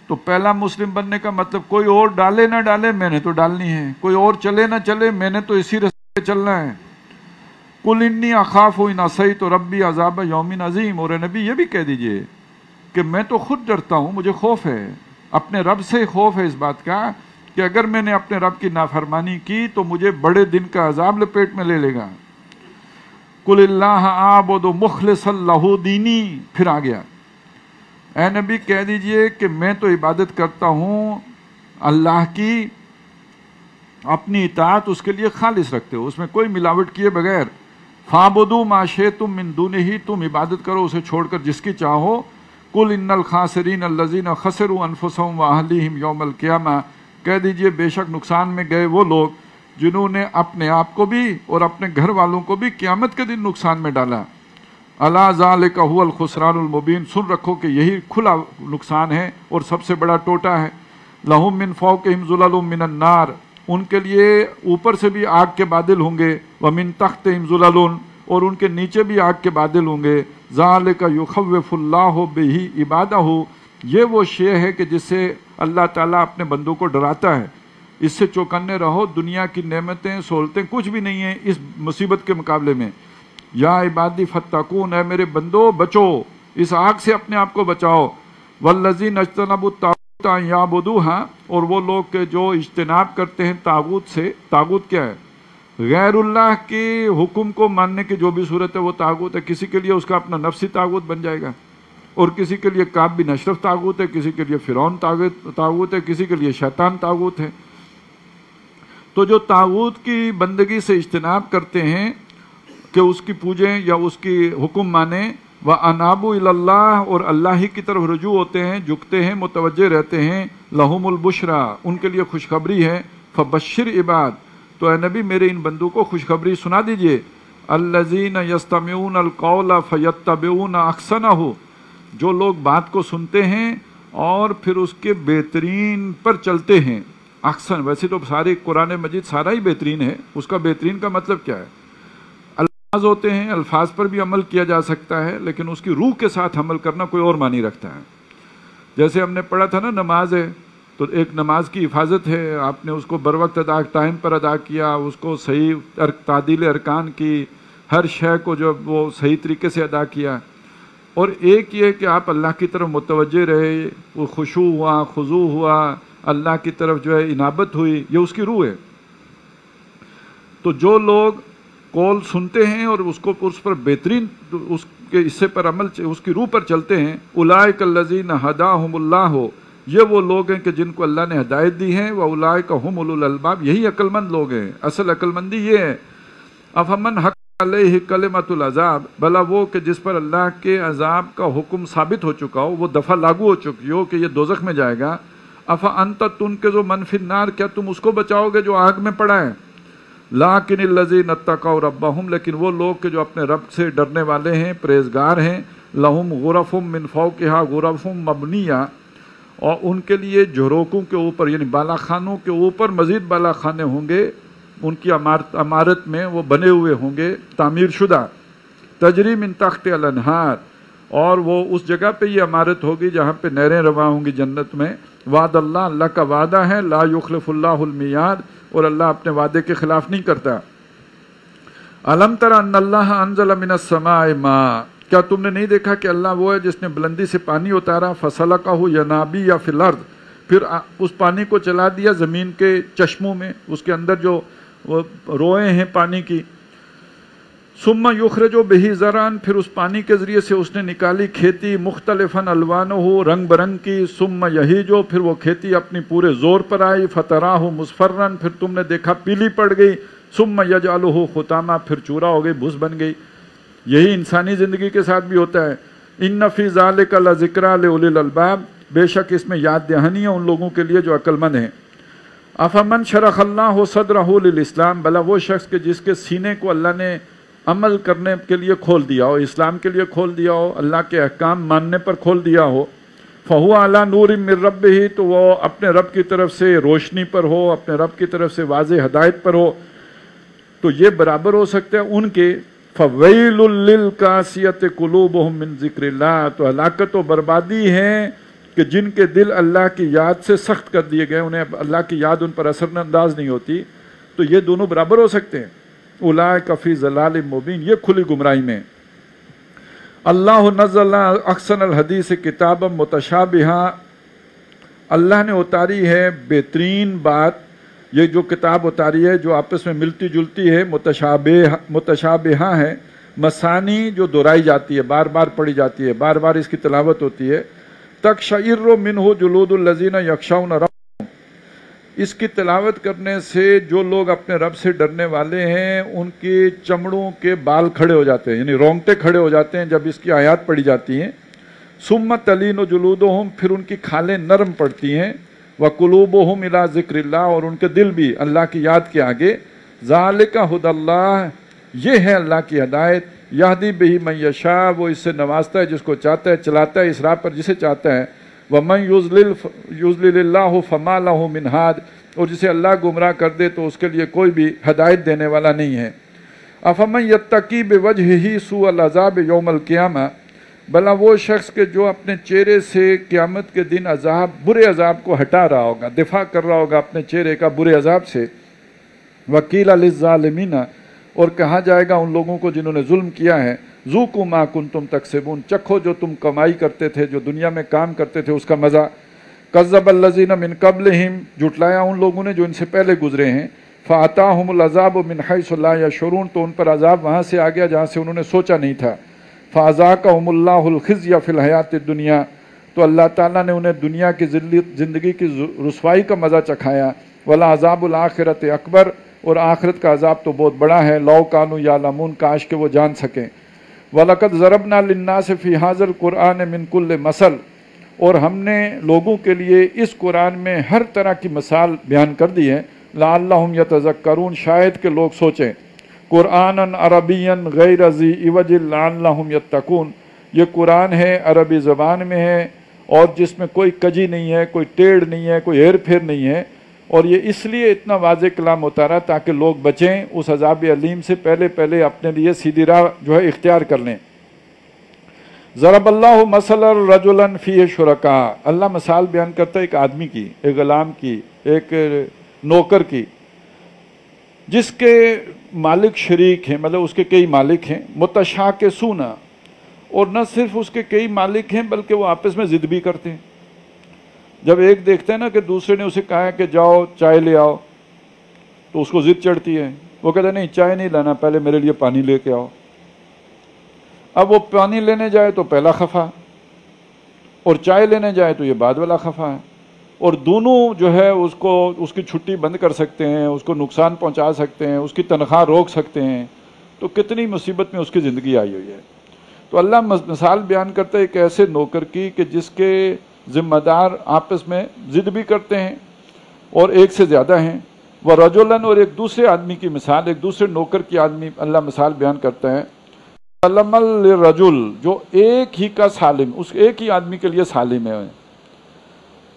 Speaker 1: تو پہلا مسلم بننے کا مطلب کوئی اور ڈالے نہ ڈالے میں نے تو ڈالنی ہے، کوئی اور چلے نہ چلے میں نے تو اسی راستے پہ چلنا ہے۔ قُلْ إِنِّي أَخَافُ إِنْ عَصَيْتُ رَبِّي عَذَابَ يَوْمٍ عَظِيمٍ، اور اے نبی یہ بھی کہہ دیجئے کہ میں تو خود ڈرتا ہوں، مجھے خوف ہے، اپنے رب سے خوف ہے اس بات کا کہ اگر میں نے اپنے رب کی نافرمانی کی تو مجھے بڑے دن کا عذاب لپیٹ میں لے لے گا۔ قُلِ اللَّهَ أَعْبُدُ مُخْلِصًا لَهُ دِينِي، پھر آ گیا، اے نبی کہہ دیجئے کہ میں تو عبادت کرتا ہوں اللہ کی، اپنی اطاعت اس کے لیے خالص رکھتے ہو، اس میں کوئی ملاوٹ کیے بغیر۔ فَاعْبُدُوا مَا شِئْتُم مِّن دُونِهِ، تم عبادت کرو اسے چھوڑ کر جس کی چاہو۔ قُلْ إِنَّ الْخَاسِرِينَ الَّذِينَ خَسِرُوا أَنفُسَهُمْ وَأَهْلِيهِمْ يَوْمَ الْقِيَامَةِ، کہہ دیجئے بے شک نقصان میں گئے وہ لوگ جنہوں نے اپنے آپ کو بھی اور اپنے گھر والوں کو بھی قیامت کے دن نقصان میں ڈالا۔ الا ذالک هو الخسران المبین، سن رکھو کہ یہی کھلا نقصان ہے اور سب سے بڑا ٹوٹا ہے۔ لہم من فوقہم ظلل من النار، ان کے لیے اوپر سے بھی آگ کے بادل ہوں گے، ومن تحتہم ظلل، اور ان کے نیچے بھی آگ کے بادل ہوں گے۔ ذالک یخوف اللہ بہ عبادہ، یہ وہ شے ہے کہ جس سے اللہ تعالیٰ اپنے بندوں کو ڈراتا ہے، اس سے چوکنے رہو، دنیا کی نعمتیں سہولتیں کچھ بھی نہیں ہیں اس مصیبت کے مقابلے میں۔ یا عبادی فتقون، اے میرے بندو بچو، اس آگ سے اپنے آپ کو بچاؤ۔ والذین اجتنبوا الطاغوت ان یعبدوہا، اور وہ لوگ کہ جو اجتناب کرتے ہیں طاغوت سے، طاغوت کیا ہے؟ غیر اللہ کے حکم کو ماننے کی جو بھی صورت ہے وہ طاغوت ہے۔ کسی کے لیے اس کا اپنا نفسی طاغوت بن جائے گا، اور کسی کے لیے کعب بن اشرف طاغوت ہے، کسی کے لیے فرعون طاغوت ہے، کسی کے لیے شیطان طاغوت ہے۔ تو جو طاغوت کی بندگی سے اجتناب کرتے ہیں کہ اس کی پوجیں یا اس کی حکم مانیں، وَأَنَابُوا إِلَى اللَّهِ، اور اللہ ہی کی طرف رجوع ہوتے ہیں، جھکتے ہیں، متوجہ رہتے ہیں، لَهُمُ الْبُشْرَى، ان کے لیے خوشخبری ہے، فَبَشِّرْ عِبَاد، تو اے نبی میرے ان بندوں کو خوشخبری سنا دیجئے، الذین یستمعون القول فیتبعون احسنہ، جو لوگ بات کو سنتے ہیں اور پھر اس کے بہترین پر چلتے ہیں۔ احسن، ویسے تو سارے قرآن مجید سارا ہی بہترین ہے، اس کا بہترین کا مطلب کیا ہے؟ الفاظ ہوتے ہیں، الفاظ پر بھی عمل کیا جا سکتا ہے، لیکن اس کی روح کے ساتھ عمل کرنا کوئی اور معنی رکھتا ہے۔ جیسے ہم نے پڑھا تھا نا، نماز ہے تو ایک نماز کی حفاظت ہے، آپ نے اس کو بر وقت ٹائم پر ادا کیا، اس کو صحیح تعدیل ارکان کی، ہر شے کو جو وہ صحیح طریقے سے ادا کیا، اور ایک یہ کہ آپ اللہ کی طرف متوجہ رہے، وہ خشوع ہوا، خضوع ہوا، اللہ کی طرف جو ہے انابت ہوئی، یہ اس کی روح ہے۔ تو جو لوگ قول سنتے ہیں اور اس پر بہترین اس کے حصے پر عمل، اس کی روح پر چلتے ہیں، اولئک الذین ھداھم اللہ، یہ وہ لوگ ہیں کہ جن کو اللہ نے ہدایت دی ہے، واولئک ھم اولو الالباب، یہی عقل مند لوگ ہیں۔ اصل عقل مندی یہ ہے، افمن حق علیہ کلمۃ العذاب، بھلا وہ کہ جس پر اللہ کے عذاب کا حکم ثابت ہو چکا ہو، وہ دفعہ لاگو ہو چکی ہو کہ یہ دوزخ میں جائے گا، افانت تنقذ من فی النار، کیا تم اس کو بچاؤ گے جو آگ میں پڑا ہے؟ لیکن الذین اتقوا ربہم، لیکن وہ لوگ کہ جو اپنے رب سے ڈرنے والے ہیں، پرہیزگار ہیں، لہم غرف من فوقہا غرف مبنیہ، اور ان کے لیے جھروکوں کے اوپر یعنی بالا خانوں کے اوپر مزید بالا خانے ہوں گے، ان کی عمارت میں وہ بنے ہوئے ہوں گے، تعمیر شدہ، تجری من تحت الانہار، اور وہ اس جگہ پہ یہ عمارت ہوگی جہاں پہ نہریں رواں ہوں گی جنت میں۔ وعد اللہ، اللہ کا وعدہ ہے، لا یخلف اللہ المیعاد، اور اللہ اپنے وعدے کے خلاف نہیں کرتا۔ الم تر ان اللہ انزل من السماء ماء، کیا تم نے نہیں دیکھا کہ اللہ وہ ہے جس نے بلندی سے پانی اتارا، فسلکہ ینابیع فی الارض، پھر اس پانی کو چلا دیا زمین کے چشموں میں، اس کے اندر جو روئیں ہیں پانی کی، ثم یخرج بہ زرعا، پھر اس پانی کے ذریعے سے اس نے نکالی کھیتی، مختلفا الوانہ، رنگ برنگ کی، ثم یہیج، پھر وہ کھیتی اپنی پورے زور پر آئی، فتراہ مصفرا، پھر تم نے دیکھا پیلی پڑ گئی، ثم یجعلہ حطاما، پھر چورا ہو گئی، بھس بن گئی۔ یہی انسانی زندگی کے ساتھ بھی ہوتا ہے۔ ان فی ذلک لذکری لاولی الالباب، بے شک اس میں یاد دہانی ہے ان لوگوں کے لیے جو عقل مند ہیں۔ افمن شرح اللہ صدرہ للاسلام، بھلا وہ شخص کہ جس کے سینے کو اللہ نے عمل کرنے کے لیے کھول دیا ہو، اسلام کے لیے کھول دیا ہو، اللہ کے احکام ماننے پر کھول دیا ہو، فہو علی نور من ربہ، تو وہ اپنے رب کی طرف سے روشنی پر ہو، اپنے رب کی طرف سے واضح ہدایت پر ہو، تو یہ برابر ہو سکتا ہے ان کے فویل للقاسیۃ قلوبہم من ذکر اللہ، تو ہلاکت و بربادی ہے کہ جن کے دل اللہ کی یاد سے سخت کر دیے گئے، انہیں اللہ کی یاد ان پر اثر انداز نہیں ہوتی، تو یہ دونوں برابر ہو سکتے ہیں۔ اولئک فی ضلال مبین، یہ کھلی گمراہی میں۔ اللہ نزل احسن الحدیث کتابا متشابہا، اللہ نے اتاری ہے بہترین بات، یہ جو کتاب اتاری ہے جو آپس میں ملتی جلتی ہے، متشابہہ ہے، مسانی جو دہرائی جاتی ہے، بار بار پڑھی جاتی ہے، بار بار اس کی تلاوت ہوتی ہے، تقشعر منہ جلود الذین یخشون ربہم، اس کی تلاوت کرنے سے جو لوگ اپنے رب سے ڈرنے والے ہیں ان کے چمڑوں کے بال کھڑے ہو جاتے ہیں، یعنی رونگٹے کھڑے ہو جاتے ہیں جب اس کی آیات پڑھی جاتی ہیں۔ ثم تلین جلودہم، پھر ان کی کھالیں نرم پڑتی ہیں، وقلوبہم الی ذکر اللہ، اور ان کے دل بھی اللہ کی یاد کے آگے۔ ذالک ھدی اللہ، یہ ہے اللہ کی ہدایت، یہدی بہ من یشاء، وہ اس سے نوازتا ہے جس کو چاہتا ہے، چلاتا ہے اس راہ پر جسے چاہتا ہے۔ وَمَن یضلل اللہ فما لہ من ہاد، اور جسے اللہ گمراہ کر دے تو اس کے لیے کوئی بھی ہدایت دینے والا نہیں ہے۔ افمن یتقی بوجہہ سوء العذاب یوم القیامہ، بھلا وہ شخص کہ جو اپنے چہرے سے قیامت کے دن عذاب، برے عذاب کو ہٹا رہا ہوگا، دفاع کر رہا ہوگا اپنے چہرے کا برے عذاب سے۔ وقیل للظالمین، اور کہا جائے گا ان لوگوں کو جنہوں نے ظلم کیا ہے، ذوقوا ما کنتم تکسبون، چکھو جو تم کمائی کرتے تھے، جو دنیا میں کام کرتے تھے اس کا مزہ۔ کذب الذین من قبلہم، جھٹلایا ان لوگوں نے جو ان سے پہلے گزرے ہیں، فاتاہم العذاب من حیث لا یشعرون، تو ان پر عذاب وہاں سے آ گیا جہاں سے انہوں نے سوچا نہیں تھا۔ فاذاقہم اللہ الخزی فی الحیات الدنیا، تو اللہ تعالیٰ نے انہیں دنیا کی زندگی کی رسوائی کا مزہ چکھایا۔ ولعذاب الآخرۃ اکبر، اور آخرت کا عذاب تو بہت بڑا ہے۔ لو کانوا یعلمون، کاش کہ وہ جان سکیں۔ وَلَقَدْ ضَرَبْنَا لِلنَّاسِ فِي هَذَا الْقُرْآنِ مِنْ كُلِّ مَثَلٍ، اور ہم نے لوگوں کے لیے اس قرآن میں ہر طرح کی مثال بیان کر دی ہے۔ لعلہم یتذکرون، شاید کہ لوگ سوچیں، قرآنً عربیًا غیر ذی عوج لعلہم یتقون، یہ قرآن ہے عربی زبان میں ہے اور جس میں کوئی کجی نہیں ہے، کوئی ٹیڑھ نہیں ہے، کوئی ہیر پھیر نہیں ہے، اور یہ اس لیے اتنا واضح کلام اتارا تاکہ لوگ بچیں اس عذاب علیم سے، پہلے اپنے لیے سیدھی راہ جو ہے اختیار کر لیں۔ ضرب اللہ مثلا رجلا فیہ شرکاء، اللہ مثال بیان کرتا ہے ایک آدمی کی، ایک غلام کی، ایک نوکر کی، جس کے مالک شریک ہیں، مطلب اس کے کئی مالک ہیں، متشاکسون، اور نہ صرف اس کے کئی مالک ہیں بلکہ وہ آپس میں ضد بھی کرتے ہیں۔ جب ایک دیکھتا ہے نا کہ دوسرے نے اسے کہا ہے کہ جاؤ چائے لے آؤ، تو اس کو ضد چڑھتی ہے، وہ کہتا ہے نہیں چائے نہیں لانا، پہلے میرے لیے پانی لے کے آؤ۔ اب وہ پانی لینے جائے تو پہلا خفا، اور چائے لینے جائے تو یہ بعد والا خفا ہے، اور دونوں جو ہے اس کی چھٹی بند کر سکتے ہیں، اس کو نقصان پہنچا سکتے ہیں، اس کی تنخواہ روک سکتے ہیں، تو کتنی مصیبت میں اس کی زندگی آئی ہوئی ہے۔ تو اللہ مثال بیان کرتا ہے ایک ایسے نوکر کی کہ جس کے ذمہ دار آپس میں ضد بھی کرتے ہیں اور ایک سے زیادہ ہیں، وہ رجلن، اور ایک دوسرے آدمی کی مثال، ایک دوسرے نوکر کی آدمی اللہ مثال بیان کرتا ہے، سلم الرجل، جو ایک ہی کا سالم، اس ایک ہی آدمی کے لیے سالم ہے،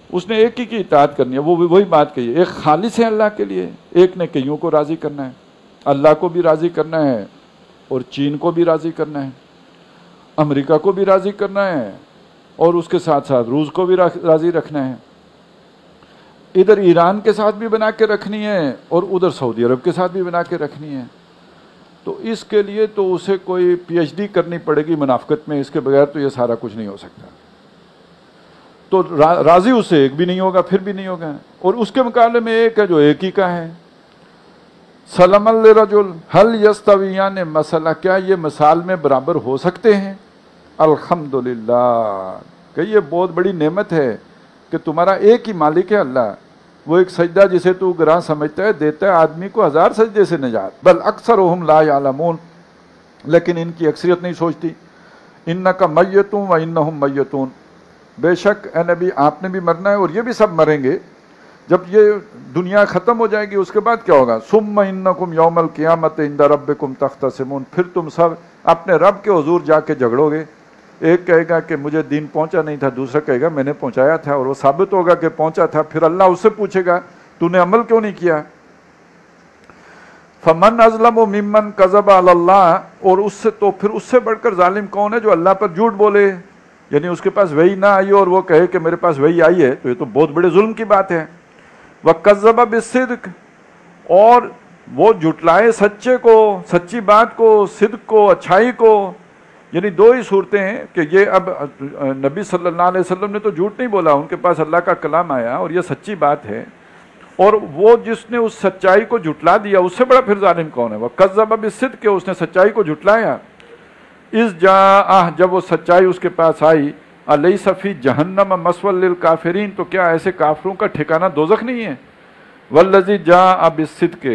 Speaker 1: اس نے ایک ہی کی اطاعت کرنی ہے، وہ وہی بات کہی ہے، ایک خالص ہے اللہ کے لیے، ایک نے کئیوں کو راضی کرنا ہے، اللہ کو بھی راضی کرنا ہے اور چین کو بھی راضی کرنا ہے، امریکہ کو بھی راضی کرنا ہے اور اس کے ساتھ ساتھ روس کو بھی راضی رکھنا ہے، ادھر ایران کے ساتھ بھی بنا کے رکھنی ہے اور ادھر سعودی عرب کے ساتھ بھی بنا کے رکھنی ہے۔ تو اس کے لیے تو اسے کوئی پی ایچ ڈی کرنی پڑے گی منافقت میں، اس کے بغیر تو یہ سارا کچھ نہیں ہو سکتا۔ تو راضی اسے ایک بھی نہیں ہوگا، پھر بھی نہیں ہوگا، اور اس کے مقابلے میں ایک ہے جو ایک ہی کا ہے۔ سلم الرجل هل یستویان مثلا، کیا یہ مثال میں برابر ہو سکتے ہیں؟ الحمدللہ، کہ یہ بہت بڑی نعمت ہے کہ تمہارا ایک ہی مالک ہے اللہ، وہ ایک سجدہ جسے تو گراں سمجھتا ہے دیتا ہے آدمی کو 1000 سجدے سے نجات، بل اکثرهم لا یعلمون، لیکن ان کی اکثریت نہیں سوچتی۔ انک میت و انہم میتون، بے شک اے نبی آپ نے بھی مرنا ہے اور یہ بھی سب مریں گے، جب یہ دنیا ختم ہو جائے گی اس کے بعد کیا ہوگا؟ ثم انکم یوم القیامت عند ربکم تختصمون، پھر تم سب اپنے رب کے حضور جا کے جھگڑو گے، ایک کہے گا کہ مجھے دین پہنچا نہیں تھا، دوسرا کہے گا میں نے پہنچایا تھا، اور وہ ثابت ہوگا کہ پہنچا تھا، پھر اللہ اس سے پوچھے گا تو نے عمل کیوں نہیں کیا؟ فمن اظلم ممن کذب علی اللہ، اور اس سے تو پھر اس سے بڑھ کر ظالم کون ہے جو اللہ پر جھوٹ بولے، یعنی اس کے پاس وحی نہ آئی اور وہ کہے کہ میرے پاس وحی آئی ہے، تو یہ تو بہت بڑے ظلم کی بات ہے۔ وَكَذَّبَ بِالصِّدْقِ، اور وہ جھٹلائے سچے کو، سچی بات کو، صدق کو، اچھائی کو، یعنی دو ہی صورتیں ہیں کہ یہ اب نبی صلی اللہ علیہ وسلم نے تو جھوٹ نہیں بولا، ان کے پاس اللہ کا کلام آیا اور یہ سچی بات ہے، اور وہ جس نے اس سچائی کو جھٹلا دیا اس سے بڑا پھر ظالم کون ہے؟ وَكَذَّبَ بِالصِّدْقِ، اس نے سچائی کو جھٹلایا، اِذْ جَاءَ، جب وہ سچائی اس کے پاس آئی، الیس فی جہنم مثوی للکافرین، تو کیا ایسے کافروں کا ٹھکانہ دوزخ نہیں ہے؟ والذی جاء بالصدق،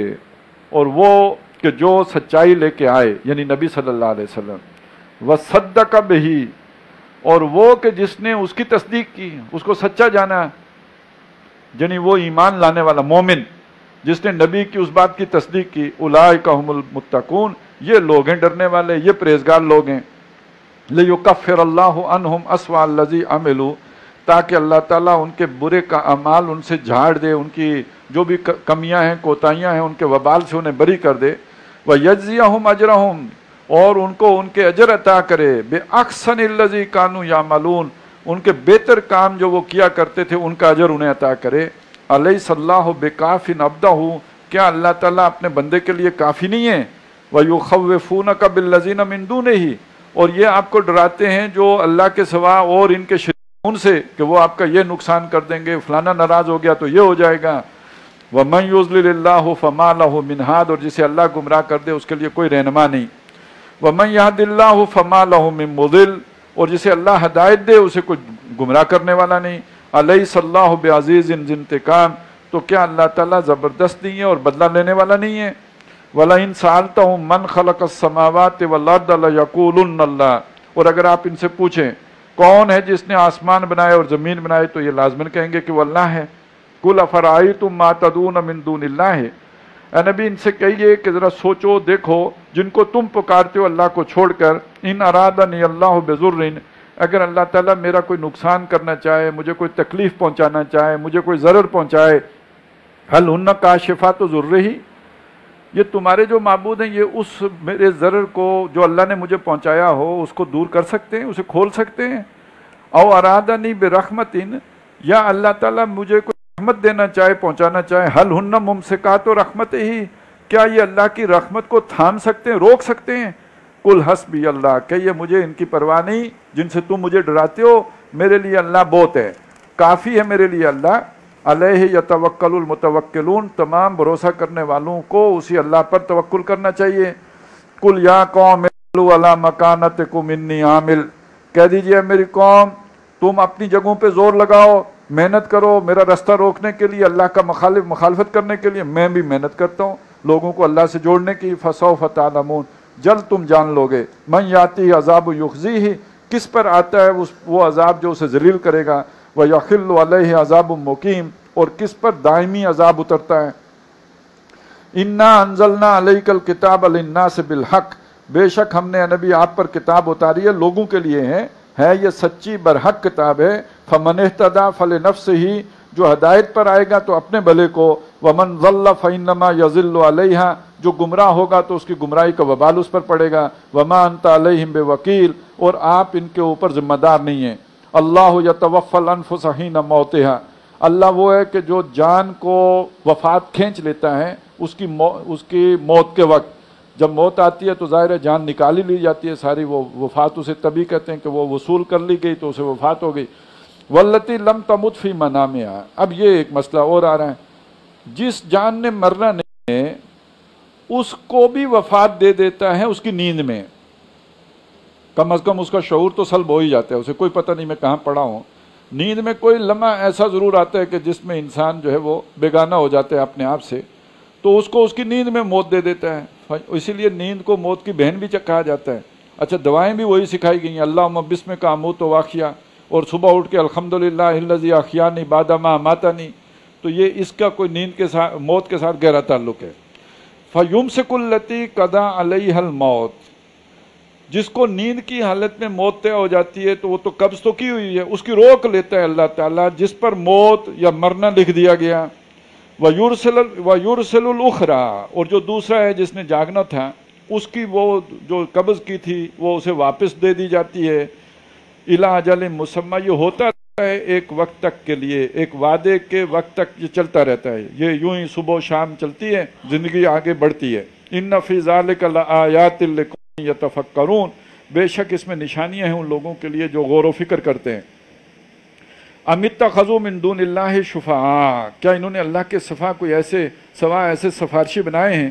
Speaker 1: اور وہ کہ جو سچائی لے کے آئے یعنی نبی صلی اللہ علیہ وسلم، وصدق بہ، اور وہ کہ جس نے اس کی تصدیق کی، اس کو سچا جانا، یعنی وہ ایمان لانے والا مومن جس نے نبی کی اس بات کی تصدیق کی، اولئک هم المتقون، یہ لوگ ہیں ڈرنے والے، یہ پرہیزگار لوگ ہیں۔ لِيُكَفِّرَ اللَّهُ عَنْهُمْ أَسْوَأَ الَّذِي عَمِلُوا، تاکہ اللہ تعالیٰ ان کے برے کا اعمال ان سے جھاڑ دے، ان کی جو بھی کمیاں ہیں، کوتاہیاں ہیں، ان کے وبال سے انہیں بری کر دے، وَيَجْزِيَهُمْ أَجْرَهُمْ، اور ان کو ان کے اجر عطا کرے، بِأَحْسَنِ الَّذِي كَانُوا يَعْمَلُونَ، ان کے بہتر کام جو وہ کیا کرتے تھے ان کا اجر انہیں عطا کرے۔ أَلَيْسَ اللَّهُ بِكَافٍ عَبْدَهُ، کیا اللہ تعالیٰ اپنے بندے کے لیے کافی نہیں ہے؟ وَيُخَوِّفُونَكَ بِالَّذِينَ مِن دُونِهِ، اور یہ آپ کو ڈراتے ہیں جو اللہ کے سوا اور ان کے شریکوں سے، کہ وہ آپ کا یہ نقصان کر دیں گے، فلانا ناراض ہو گیا تو یہ ہو جائے گا۔ وَمَن يُضْلِلِ اللَّهُ فَمَا لَهُ مِنْ هَادٍ، اور جسے اللہ گمراہ کر دے اس کے لیے کوئی رہنما نہیں۔ وَمَن يَهْدِ اللَّهُ فَمَا لَهُ مِن مُضِلٍّ، اور جسے اللہ ہدایت دے اسے کوئی گمراہ کرنے والا نہیں۔ أَلَيْسَ اللَّهُ بِعَزِيزٍ ذِي انتقام، تو کیا اللہ تعالیٰ زبردست نہیں ہے اور بدلہ لینے والا نہیں ہے؟ وَلَئِن سَأَلْتَهُم مَّن خَلَقَ السَّمَاوَاتِ وَالْأَرْضَ لَيَقُولُنَّ اللَّهُ، اور اگر آپ ان سے پوچھیں کون ہے جس نے آسمان بنائے اور زمین بنائے، تو یہ لازماً کہیں گے کہ وہ اللہ ہے۔ قل افرأیتم ما تدعون من دون اللہ، اے نبی ان سے کہیے کہ ذرا سوچو دیکھو جن کو تم پکارتے ہو اللہ کو چھوڑ کر، ان ارادنی اللہ بضر، اگر اللہ تعالیٰ میرا کوئی نقصان کرنا چاہے، مجھے کوئی تکلیف پہنچانا چاہے، مجھے کوئی ضرر پہنچائے، هل ہن کاشفات ضرہ، یہ تمہارے جو معبود ہیں یہ اس میرے ضرر کو جو اللہ نے مجھے پہنچایا ہو اس کو دور کر سکتے ہیں، اسے کھول سکتے ہیں؟ او ارادنی برحمت، یا اللہ تعالیٰ مجھے کوئی رحمت دینا چاہے، پہنچانا چاہے، هل ہن ممسکات رحمت ہی، کیا یہ اللہ کی رحمت کو تھام سکتے ہیں، روک سکتے ہیں؟ قل حسبی اللہ، کہیے مجھے ان کی پرواہ نہیں جن سے تم مجھے ڈراتے ہو، میرے لیے اللہ بہت ہے، کافی ہے میرے لیے اللہ، علیہ یتوکل المتوکلون، تمام بھروسہ کرنے والوں کو اسی اللہ پر توکل کرنا چاہیے۔ قل یا قوم اعملوا علی مکانتکم انی عامل، کہہ دیجئے میری قوم تم اپنی جگہوں پہ زور لگاؤ، محنت کرو میرا رستہ روکنے کے لیے، اللہ کا مخالفت کرنے کے لیے، میں بھی محنت کرتا ہوں لوگوں کو اللہ سے جوڑنے کی، فسوف تعلمون، جلد تم جان لوگے، من یاتی عذاب یخزیہ، کس پر آتا ہے وہ عذاب جو اسے ذلیل کرے گا، وَيَحِلُّ عَلَيْهِ عَذَابٌ مُقِيمٌ، اور کس پر دائمی عذاب اترتا ہے۔ اِنَّا أَنزَلْنَا عَلَيْكَ الْكِتَابَ لِلنَّاسِ بِالْحَقِّ، بے شک ہم نے نبی آپ پر کتاب اتاری ہے لوگوں کے لیے ہے یہ سچی برحق کتاب ہے، فَمَنِ اهْتَدَىٰ فَلِنَفْسِهِ، جو ہدایت پر آئے گا تو اپنے بھلے کو، وَمَنْ ضَلَّ فَإِنَّمَا يَضِلُّ عَلَيْهَا، جو گمراہ ہوگا تو اس کی گمراہی کا وبال اس پر پڑے گا، وَمَا أَنْتَ عَلَيْهِمْ بِوَكِيلٍ، اور آپ ان کے اوپر ذمہ دار نہیں ہیں۔ اللہ یتوفی الانفس حین موتها، اللہ وہ ہے کہ جو جان کو وفات کھینچ لیتا ہے اس کی موت کے وقت، جب موت آتی ہے تو ظاہر ہے جان نکالی لی جاتی ہے ساری، وہ وفات اسے تبھی کہتے ہیں کہ وہ وصول کر لی گئی تو اسے وفات ہو گئی۔ واللتی لم تمت فی منامها، اب یہ ایک مسئلہ اور آ رہا ہے، جس جان نے مرنا نہیں ہے اس کو بھی وفات دے دیتا ہے اس کی نیند میں، کم از کم اس کا شعور تو سلب ہو ہی جاتا ہے، اسے کوئی پتہ نہیں میں کہاں پڑا ہوں، نیند میں کوئی لمحہ ایسا ضرور آتا ہے کہ جس میں انسان جو ہے وہ بیگانہ ہو جاتا ہے اپنے آپ سے، تو اس کو اس کی نیند میں موت دے دیتا ہے، اسی لیے نیند کو موت کی بہن بھی کہا جاتا ہے۔ اچھا دعائیں بھی وہی سکھائی گئی ہیں، اللہم بسمک اموت واحیا، اور صبح اٹھ کے الحمدللہ الذی احیانی بعد ما اماتنی، تو یہ اس کا کوئی نیند کے ساتھ موت کے ساتھ گہرا تعلق ہے۔ فیمسک التی قضی علیہ الموت، جس کو نیند کی حالت میں موت طے ہو جاتی ہے تو وہ تو قبض تو کی ہوئی ہے، اس کی روک لیتا ہے اللہ تعالیٰ جس پر موت یا مرنا لکھ دیا گیا۔ وَيُرْسِلُ الْأُخْرَى، اور جو دوسرا ہے جس نے جاگنا تھا اس کی وہ جو قبض کی تھی وہ اسے واپس دے دی جاتی ہے۔ اِلَىٰ أَجَلٍ مُّسَمًّى، یہ ہوتا رہتا ہے ایک وقت تک کے لیے، ایک وعدے کے وقت تک یہ چلتا رہتا ہے، یہ یوں ہی صبح و شام چلتی ہے، زندگی آگے بڑھتی ہے۔ إِنَّ فِي ذَلِكَ لَآيَاتٍ لِقَوْمٍ يَتَفَكَّرُونَ، بے شک اس میں نشانیاں ہیں ان لوگوں کے لیے جو غور و فکر کرتے ہیں۔ ام اتخذوا من دون اللہ شفعاء، کیا انہوں نے اللہ کے سوا کوئی ایسے سفارشی بنائے ہیں؟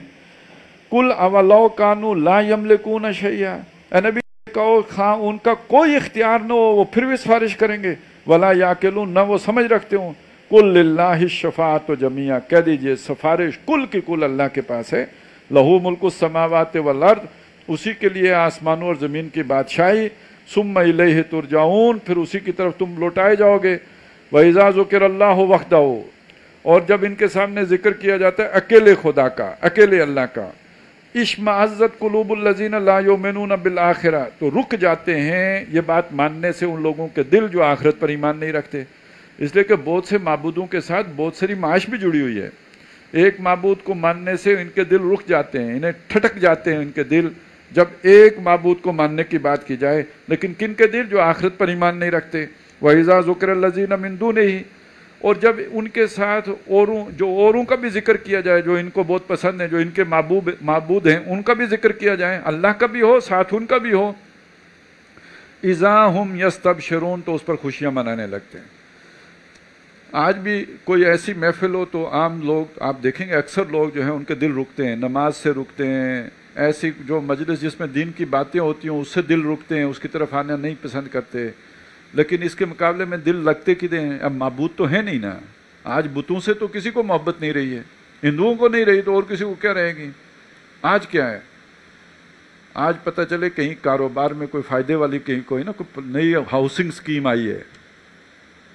Speaker 1: قل اولو کانوا لا یملکون شیئا، اے نبی کہو خواہ ان کا کوئی اختیار نہ ہو وہ پھر بھی سفارش کریں گے، ولا یعقلون، نہ وہ سمجھ رکھتے ہوں۔ قل للہ الشفاعۃ جمیعا، کہہ دیجئے سفارش کل کی کل اللہ کے پاس ہے، لہو ملک السماوات والارض، اسی کے لیے آسمانوں اور زمین کی بادشاہی، ثم الیہ ترجعون، پھر اسی کی طرف تم لوٹائے جاؤ گے۔ وَإِذَا ذُكِرَ اللَّهُ وَحْدَهُ، اور جب ان کے سامنے ذکر کیا جاتا ہے اکیلے خدا کا، اکیلے اللہ کا، اشمئزت قلوب الذین لا یؤمنون بالآخرہ، تو رک جاتے ہیں یہ بات ماننے سے ان لوگوں کے دل جو آخرت پر ایمان نہیں رکھتے، اس لیے کہ بہت سے معبودوں کے ساتھ بہت ساری معاش بھی جڑی ہوئی ہے۔ ایک معبود کو ماننے سے ان کے دل رک جاتے ہیں، انہیں ٹھٹک جاتے ہیں ان کے دل جب ایک معبود کو ماننے کی بات کی جائے، لیکن کن کے دل جو آخرت پر ایمان نہیں رکھتے۔ وَإِذَا ذُكِرَ الَّذِينَ مِن دُونِهِ، اور جب ان کے ساتھ اوروں کا بھی ذکر کیا جائے جو ان کو بہت پسند ہیں، جو ان کے معبود ہیں، ان کا بھی ذکر کیا جائے، اللہ کا بھی ہو ساتھ ان کا بھی ہو، اِذَا هُمْ يَسْتَبْشِرُونَ، تو اس پر خوشیاں منانے لگتے ہیں۔ آج بھی کوئی ایسی محفل ہو تو عام لوگ آپ دیکھیں گے اکثر لوگ جو ہیں ان کے دل رکتے ہیں، نماز سے رکتے ہیں، ایسی جو مجلس جس میں دین کی باتیں ہوتی ہیں اس سے دل رکتے ہیں، اس کی طرف آنا نہیں پسند کرتے، لیکن اس کے مقابلے میں دل لگتے کدے ہیں؟ اب معبود تو ہے نہیں نا، آج بتوں سے تو کسی کو محبت نہیں رہی ہے، ہندوؤں کو نہیں رہی تو اور کسی کو کیا رہے گی؟ آج کیا ہے؟ آج پتہ چلے کہیں کاروبار میں کوئی فائدے والی کہیں کوئی نا کوئی نئی ہاؤسنگ سکیم آئی ہے،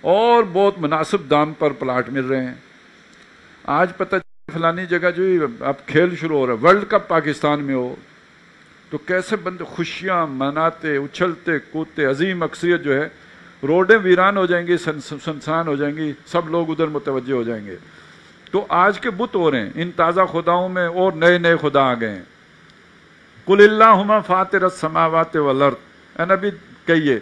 Speaker 1: اور بہت مناسب دام پر پلاٹ مل رہے ہیں. آج پتہ فلانی جگہ جو اب کھیل شروع ہو رہا ہے، ورلڈ کپ پاکستان میں ہو تو کیسے بندے خوشیاں مناتے، اچھلتے کودتے، عظیم اکثریت جو ہے، روڈیں ویران ہو جائیں گی، سنسان ہو جائیں گی، سب لوگ ادھر متوجہ ہو جائیں گے. تو آج کے بت ہو رہے ہیں ان تازہ خداؤں میں، اور نئے نئے خدا آ گئے ہیں. قل اللہم فاطر السماوات والارض، اے نبی کہیے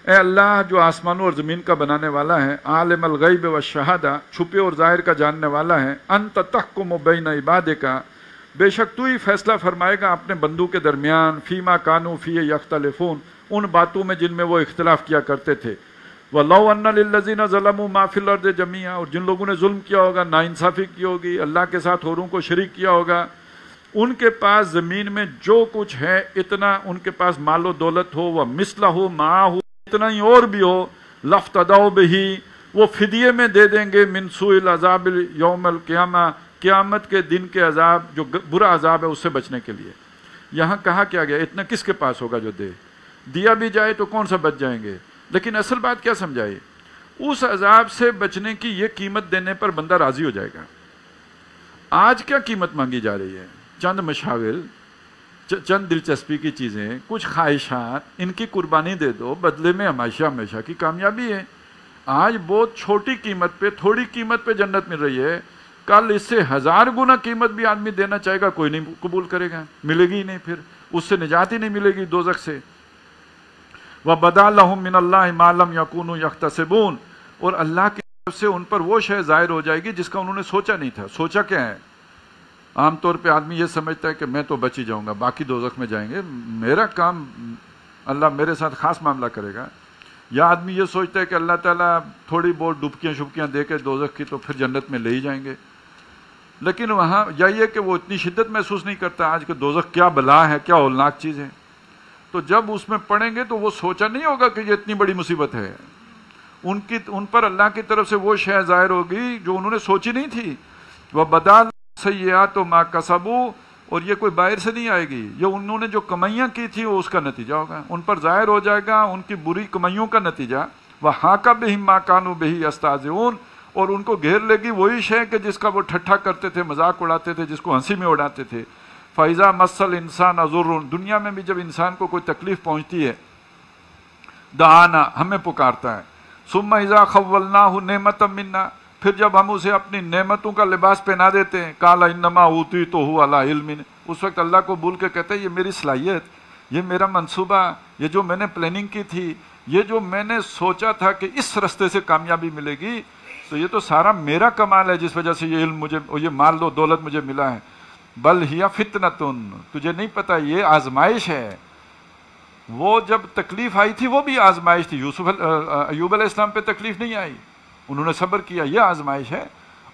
Speaker 1: اے اللہ جو آسمانوں اور زمین کا بنانے والا ہے، عالم الغیب والشہادہ، چھپے اور ظاہر کا جاننے والا ہے، انت تحکم بین عبادک، بے شک تو ہی فیصلہ فرمائے گا اپنے بندوں کے درمیان، فیما کانوا فیہ یختلفون، ان باتوں میں جن میں وہ اختلاف کیا کرتے تھے. وَلَوْ أَنَّ لِلَّذِينَ ظَلَمُوا مَا فِي الْأَرْضِ جَمِيعًا، اور جن لوگوں نے ظلم کیا ہوگا، ناانصافی کی ہوگی، اللہ کے ساتھ اوروں کو شریک کیا ہوگا، ان کے پاس زمین میں جو کچھ ہے اتنا، ان کے پاس مال و دولت ہو، وَمِثْلَهُ مَعَهُ، اتنا ہی اور بھی ہو، لَافْتَدَوْا بِهِ، وہ فدیے میں دے دیں گے، مِنْ سُوءِ الْعَذَابِ يَوْمَ الْقِيَامَةِ، قیامت کے دن کے عذاب، جو برا عذاب ہے اس سے بچنے کے لیے. یہاں کہا کیا گیا، اتنا کس کے پاس ہوگا جو دے، دیا بھی جائے تو کون سا بچ جائیں گے. لیکن اصل بات کیا سمجھائی، اس عذاب سے بچنے کی یہ قیمت دینے پر بندہ راضی ہو جائے گا. آج کیا قیمت مانگی جا رہی ہے، چند مشاغل، چند دلچسپی کی چیزیں، کچھ خواہشات، ان کی قربانی دے دو، بدلے میں ہمیشہ ہمیشہ کی کامیابی ہے. آج بہت چھوٹی قیمت پہ، تھوڑی قیمت پہ جنت مل رہی ہے، کل اس سے 1000 گنا قیمت بھی آدمی دینا چاہے گا، کوئی نہیں قبول کرے گا، ملے گی ہی نہیں، پھر اس سے نجات ہی نہیں ملے گی دوزخ سے. وَبَدَا لَهُم مِّنَ اللَّهِ مَا لَمْ يَكُونُوا يَحْتَسِبُونَ، اور اللہ کی طرف سے ان پر وہ شے ظاہر ہو جائے گی جس کا انہوں نے سوچا نہیں تھا. سوچا کیا ہے، عام طور پہ آدمی یہ سمجھتا ہے کہ میں تو بچ ہی جاؤں گا، باقی دوزخ میں جائیں گے، میرا کام اللہ میرے ساتھ خاص معاملہ کرے گا. یا آدمی یہ سوچتا ہے کہ اللہ تعالیٰ تھوڑی بہت ڈبکیاں شبکیاں دے کے دوزخ کی تو پھر جنت میں لے ہی جائیں گے. لیکن وہاں یا یہ کہ وہ اتنی شدت محسوس نہیں کرتا آج کہ دوزخ کیا بلا ہے، کیا ہولناک چیز ہے. تو جب اس میں پڑھیں گے تو وہ سوچا نہیں ہوگا کہ یہ اتنی بڑی مصیبت ہے. ان پر اللہ کی طرف سے وہ شے ظاہر ہوگی جو انہوں نے سوچی نہیں تھی. وَبَدَا سیئات مَا کَسَبُوا، اور یہ کوئی باہر سے نہیں آئے گی، یہ انہوں نے جو کمائیاں کی تھی وہ اس کا نتیجہ ہوگا، ان پر ظاہر ہو جائے گا ان کی بری کمائیوں کا نتیجہ. وَحَاقَ بِهِم مَا كَانُوا بِهِ يَسْتَهْزِئُونَ، اور ان کو گھیر لے گی وہی شے کہ جس کا وہ ٹھٹھا کرتے تھے، مذاق اڑاتے تھے، جس کو ہنسی میں اڑاتے تھے. فَإِذَا مَسَّ الْإِنسَانَ ضُرٌّ، دنیا میں بھی جب انسان کو کوئی تکلیف پہنچتی ہے، دعانا، ہمیں پکارتا ہے. ثُمَّ إِذَا خَوَّلْنَاهُ نِعْمَةً مِنَّا، پھر جب ہم اسے اپنی نعمتوں کا لباس پہنا دیتے ہیں، قَالَ إِنَّمَا أُوتِيتُهُ عَلَىٰ عِلْمٍ، اس وقت اللہ کو بھول کے کہتے ہیں یہ میری صلاحیت، یہ میرا منصوبہ، یہ جو میں نے پلاننگ کی تھی، یہ جو میں نے سوچا تھا کہ اس رستے سے کامیابی ملے گی، تو یہ تو سارا میرا کمال ہے جس وجہ سے یہ علم مجھے، یہ مال و دولت مجھے ملا ہے. بل ہی فتنتن، تجھے نہیں پتا یہ آزمائش ہے. وہ جب تکلیف آئی تھی وہ بھی آزمائش تھی. ایوب علیہ السلام پہ تکلیف نہیں آئی، انہوں نے صبر کیا، یہ آزمائش ہے.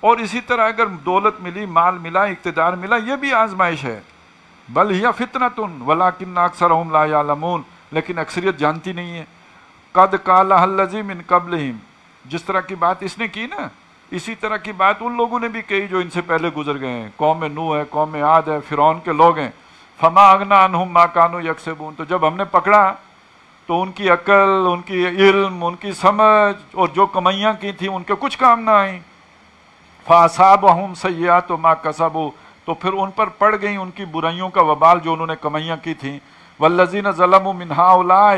Speaker 1: اور اسی طرح اگر دولت ملی، مال ملا، اقتدار ملا، یہ بھی آزمائش ہے. بل ہی فتنتن ولکن اکثرهم لا یعلمون، لیکن اکثریت جانتی نہیں ہے. قد قالها الذی من قبلہم، جس طرح کی بات اس نے کی نا، اسی طرح کی بات ان لوگوں نے بھی کہی جو ان سے پہلے گزر گئے ہیں. قوم نوح ہے، قوم عاد ہے، فرعون کے لوگ ہیں. فما اغنی عنہم ما کانوا یکسبون، تو جب ہم نے پکڑا تو ان کی عقل، ان کی علم، ان کی سمجھ اور جو کمائیاں کی تھیں ان کے کچھ کام نہ آئیں. فاصابہم سیئات ما کسبوا، تو پھر ان پر پڑ گئیں ان کی برائیوں کا وبال جو انہوں نے کمائیاں کی تھیں. والذین ظلموا من ہؤلاء،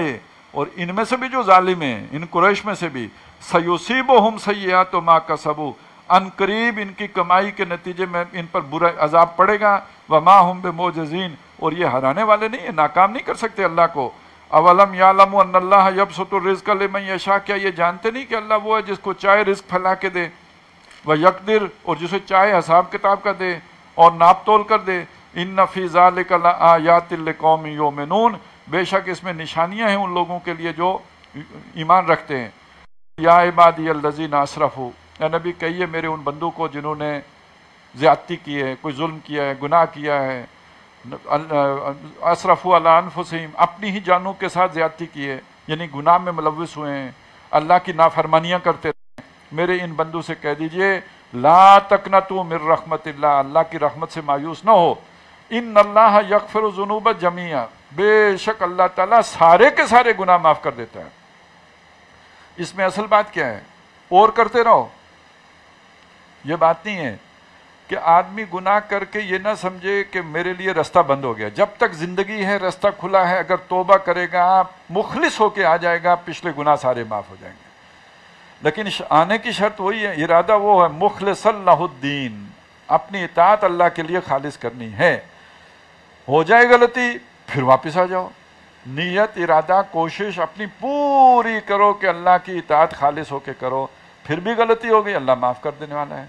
Speaker 1: اور ان میں سے بھی جو ظالم ہیں، ان قریش میں سے بھی، سیصیبہم سیئات ما کسبوا، ان قریب ان کی کمائی کے نتیجے میں ان پر برا عذاب پڑے گا. وما ہم بمعجزین، اور یہ ہرانے والے نہیں ہیں، ناکام نہیں کر سکتے اللہ کو. اولم یعلموا ان اللہ یبسط الرزق لمن یشاء، کیا یہ جانتے نہیں کہ اللہ وہ ہے جس کو چاہے رزق پھیلا کے دے، ویقدر، اور جسے چاہے حساب کتاب کا دے اور ناپ تول کر دے. ان فی ذلک لآیات لقوم یؤمنون، بے شک اس میں نشانیاں ہیں ان لوگوں کے لیے جو ایمان رکھتے ہیں. یا عبادی الذین اسرفوا، اے نبی کہیے میرے ان بندوں کو جنہوں نے زیادتی کی ہے، کوئی ظلم کیا ہے، گناہ کیا ہے. اسرفوا علی انفسہم، اپنی ہی جانوں کے ساتھ زیادتی کی ہے، یعنی گناہ میں ملوث ہوئے ہیں، اللہ کی نافرمانیاں کرتے رہے. میرے ان بندوں سے کہہ دیجئے لا تقنطوا من رحمت اللہ، اللہ کی رحمت سے مایوس نہ ہو. ان اللہ یغفر الذنوب جميعا، بے شک اللہ تعالیٰ سارے کے سارے گناہ معاف کر دیتا ہے. اس میں اصل بات کیا ہے اور کرتے رہو. یہ بات نہیں ہے کہ آدمی گناہ کر کے یہ نہ سمجھے کہ میرے لیے رستہ بند ہو گیا. جب تک زندگی ہے رستہ کھلا ہے. اگر توبہ کرے گا, مخلص ہو کے آ جائے گا, پچھلے گناہ سارے معاف ہو جائیں گے. لیکن آنے کی شرط وہی ہے, ارادہ وہ ہے مخلص اللہ الدین, اپنی اطاعت اللہ کے لیے خالص کرنی ہے. ہو جائے غلطی پھر واپس آ جاؤ. نیت, ارادہ, کوشش اپنی پوری کرو کہ اللہ کی اطاعت خالص ہو کے کرو. پھر بھی غلطی ہو گئی, اللہ معاف کر دینے والا ہے.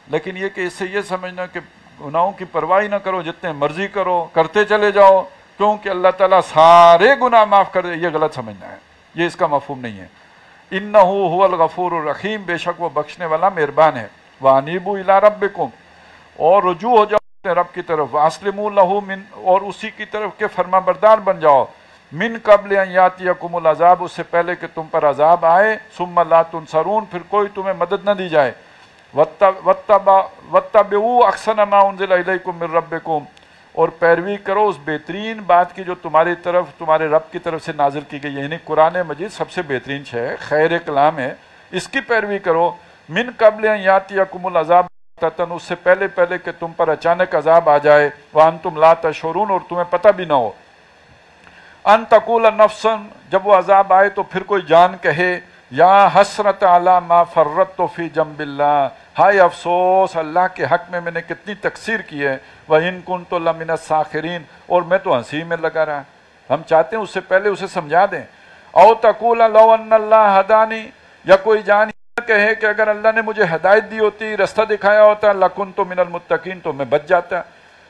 Speaker 1: لیکن یہ کہ اس سے یہ سمجھنا کہ گناہوں کی پرواہ نہ کرو, جتنے مرضی کرو, کرتے چلے جاؤ کیونکہ اللہ تعالیٰ سارے گناہ معاف کر دے, یہ غلط سمجھنا ہے. یہ اس کا مفہوم نہیں ہے. انہو هو الغفور الرحیم, بے شک وہ بخشنے والا مہربان ہے. وانیبوا الی ربکم, اور رجوع ہو جاؤ اپنے رب کی طرف. واسلموا لہ من, اور اسی کی طرف کے فرما بردار بن جاؤ. من قبل ان یاتیکم العذاب, اس سے پہلے کہ تم پر عذاب آئے. ثم لا تنصرون, پھر کوئی تمہیں مدد نہ دی جائے. واتبعوا احسن ما انزل الیکم من ربکم, اور پیروی کرو اس بہترین بات کی جو تمہاری طرف, تمہارے رب کی طرف سے نازل کی گئی. یعنی قرآن مجید سب سے بہترین شے ہے, خیر کلام ہے, اس کی پیروی کرو. من قبل ان یاتیکم العذاب, اس سے پہلے کہ تم پر اچانک عذاب آ جائے. وانتم لا تشعرون, اور تمہیں پتہ بھی نہ ہو. ان تقول نفس, جب وہ عذاب آئے تو پھر کوئی جان کہے, یا حسرت علی ما فرطت فی جنب اللہ, ہائے افسوس اللہ کے حق میں نے کتنی تقصیر کی ہے. وَإِن كُنتُ لَمِنَ السَّاخِرِينَ, اور میں تو ہنسی میں لگا رہا. ہم چاہتے ہیں اس سے پہلے اسے سمجھا دیں. او تقول لو ان اللہ ہدانی, یا کوئی جان کہے کہ اگر اللہ نے مجھے ہدایت دی ہوتی, رستہ دکھایا ہوتا, لَكُنْتُ مِنَ الْمُتَّقِينَ, تو میں بچ جاتا,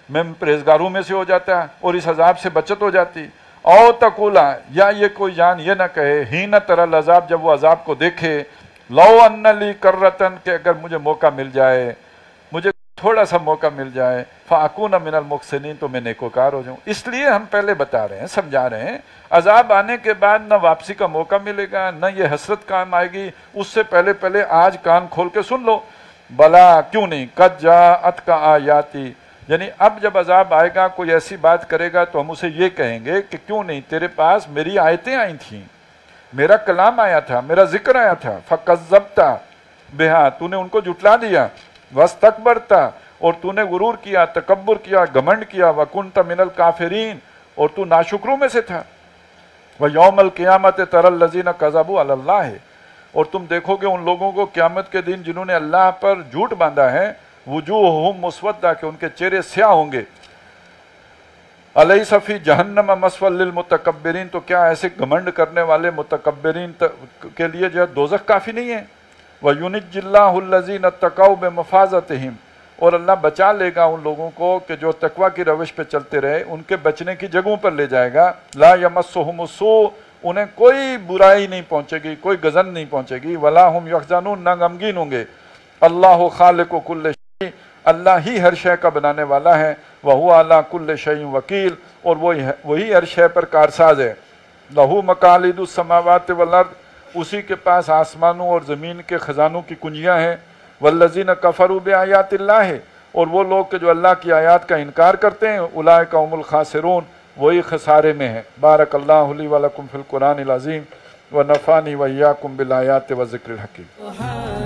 Speaker 1: میں پرہیزگاروں میں سے ہو جاتا اور اس عذاب سے بچت ہو جاتی. او تقولا, یا یہ کوئی جان یہ نہ کہے, حین تری العذاب, جب وہ عذاب کو دیکھے, لو ان لی کرتن, کہ اگر مجھے موقع مل جائے, مجھے تھوڑا سا موقع مل جائے, فاکون من المحسنین, تو میں نیکوکار ہو جاؤں. اس لیے ہم پہلے بتا رہے ہیں, سمجھا رہے ہیں, عذاب آنے کے بعد نہ واپسی کا موقع ملے گا, نہ یہ حسرت کام آئے گی. اس سے پہلے آج کان کھول کے سن لو. بلا, کیوں نہیں, قد جاءت کا آیاتی, یعنی اب جب عذاب آئے گا, کوئی ایسی بات کرے گا تو ہم اسے یہ کہیں گے کہ کیوں نہیں, تیرے پاس میری آیتیں آئی تھیں, میرا کلام آیا تھا, میرا ذکر آیا تھا. فکذبت بہا, تو نے ان کو جھٹلا دیا. واستکبرت, اور تو نے غرور کیا, تکبر کیا, گھمنڈ کیا. وکنت من الکافرین, اور تو ناشکروں میں سے تھا. ویوم القیامت تری الذین کذبوا علی اللہ, اور تم دیکھو گے ان لوگوں کو قیامت کے دن جنہوں نے اللہ پر جھوٹ باندھا ہے. وجوہہم مسودہ, کہ ان کے چہرے سیاہ ہوں گے. الیس فی جہنم مثوی للمتکبرین, تو کیا ایسے گھمنڈ کرنے والے متکبرین کے لیے جو ہے دوزخ کافی نہیں ہے. وَيُنِجِّ اللَّهُ الَّذِينَ اتَّقَوْا بِمَفَازَتِهِمْ, اور اللہ بچا لے گا ان لوگوں کو کہ جو تقوی کی روش پہ چلتے رہے, ان کے بچنے کی جگہوں پر لے جائے گا. لا یمسہم السوء, انہیں کوئی برائی نہیں پہنچے گی, کوئی گزن نہیں پہنچے گی. ولا ہم یحزنون, نہ غمگین ہوں گے. اللہ خالق کل شیء, اللہ ہی ہر شے کا بنانے والا ہے. وہو علی کل شیء وکیل, اور وہی ہر شے پر کارساز ہے. لہو مقالید السماوات والارض, اسی کے پاس آسمانوں اور زمین کے خزانوں کی کنجیاں ہیں. والذین کفروا بآیات اللہ, اور وہ لوگ کہ جو اللہ کی آیات کا انکار کرتے ہیں. اولئک هم الخاسرون, وہی خسارے میں ہیں. بارک اللہ لی ولکم فی القرآن العظیم, ونفعنی وإیاکم بالآیات والذکر الحکیم.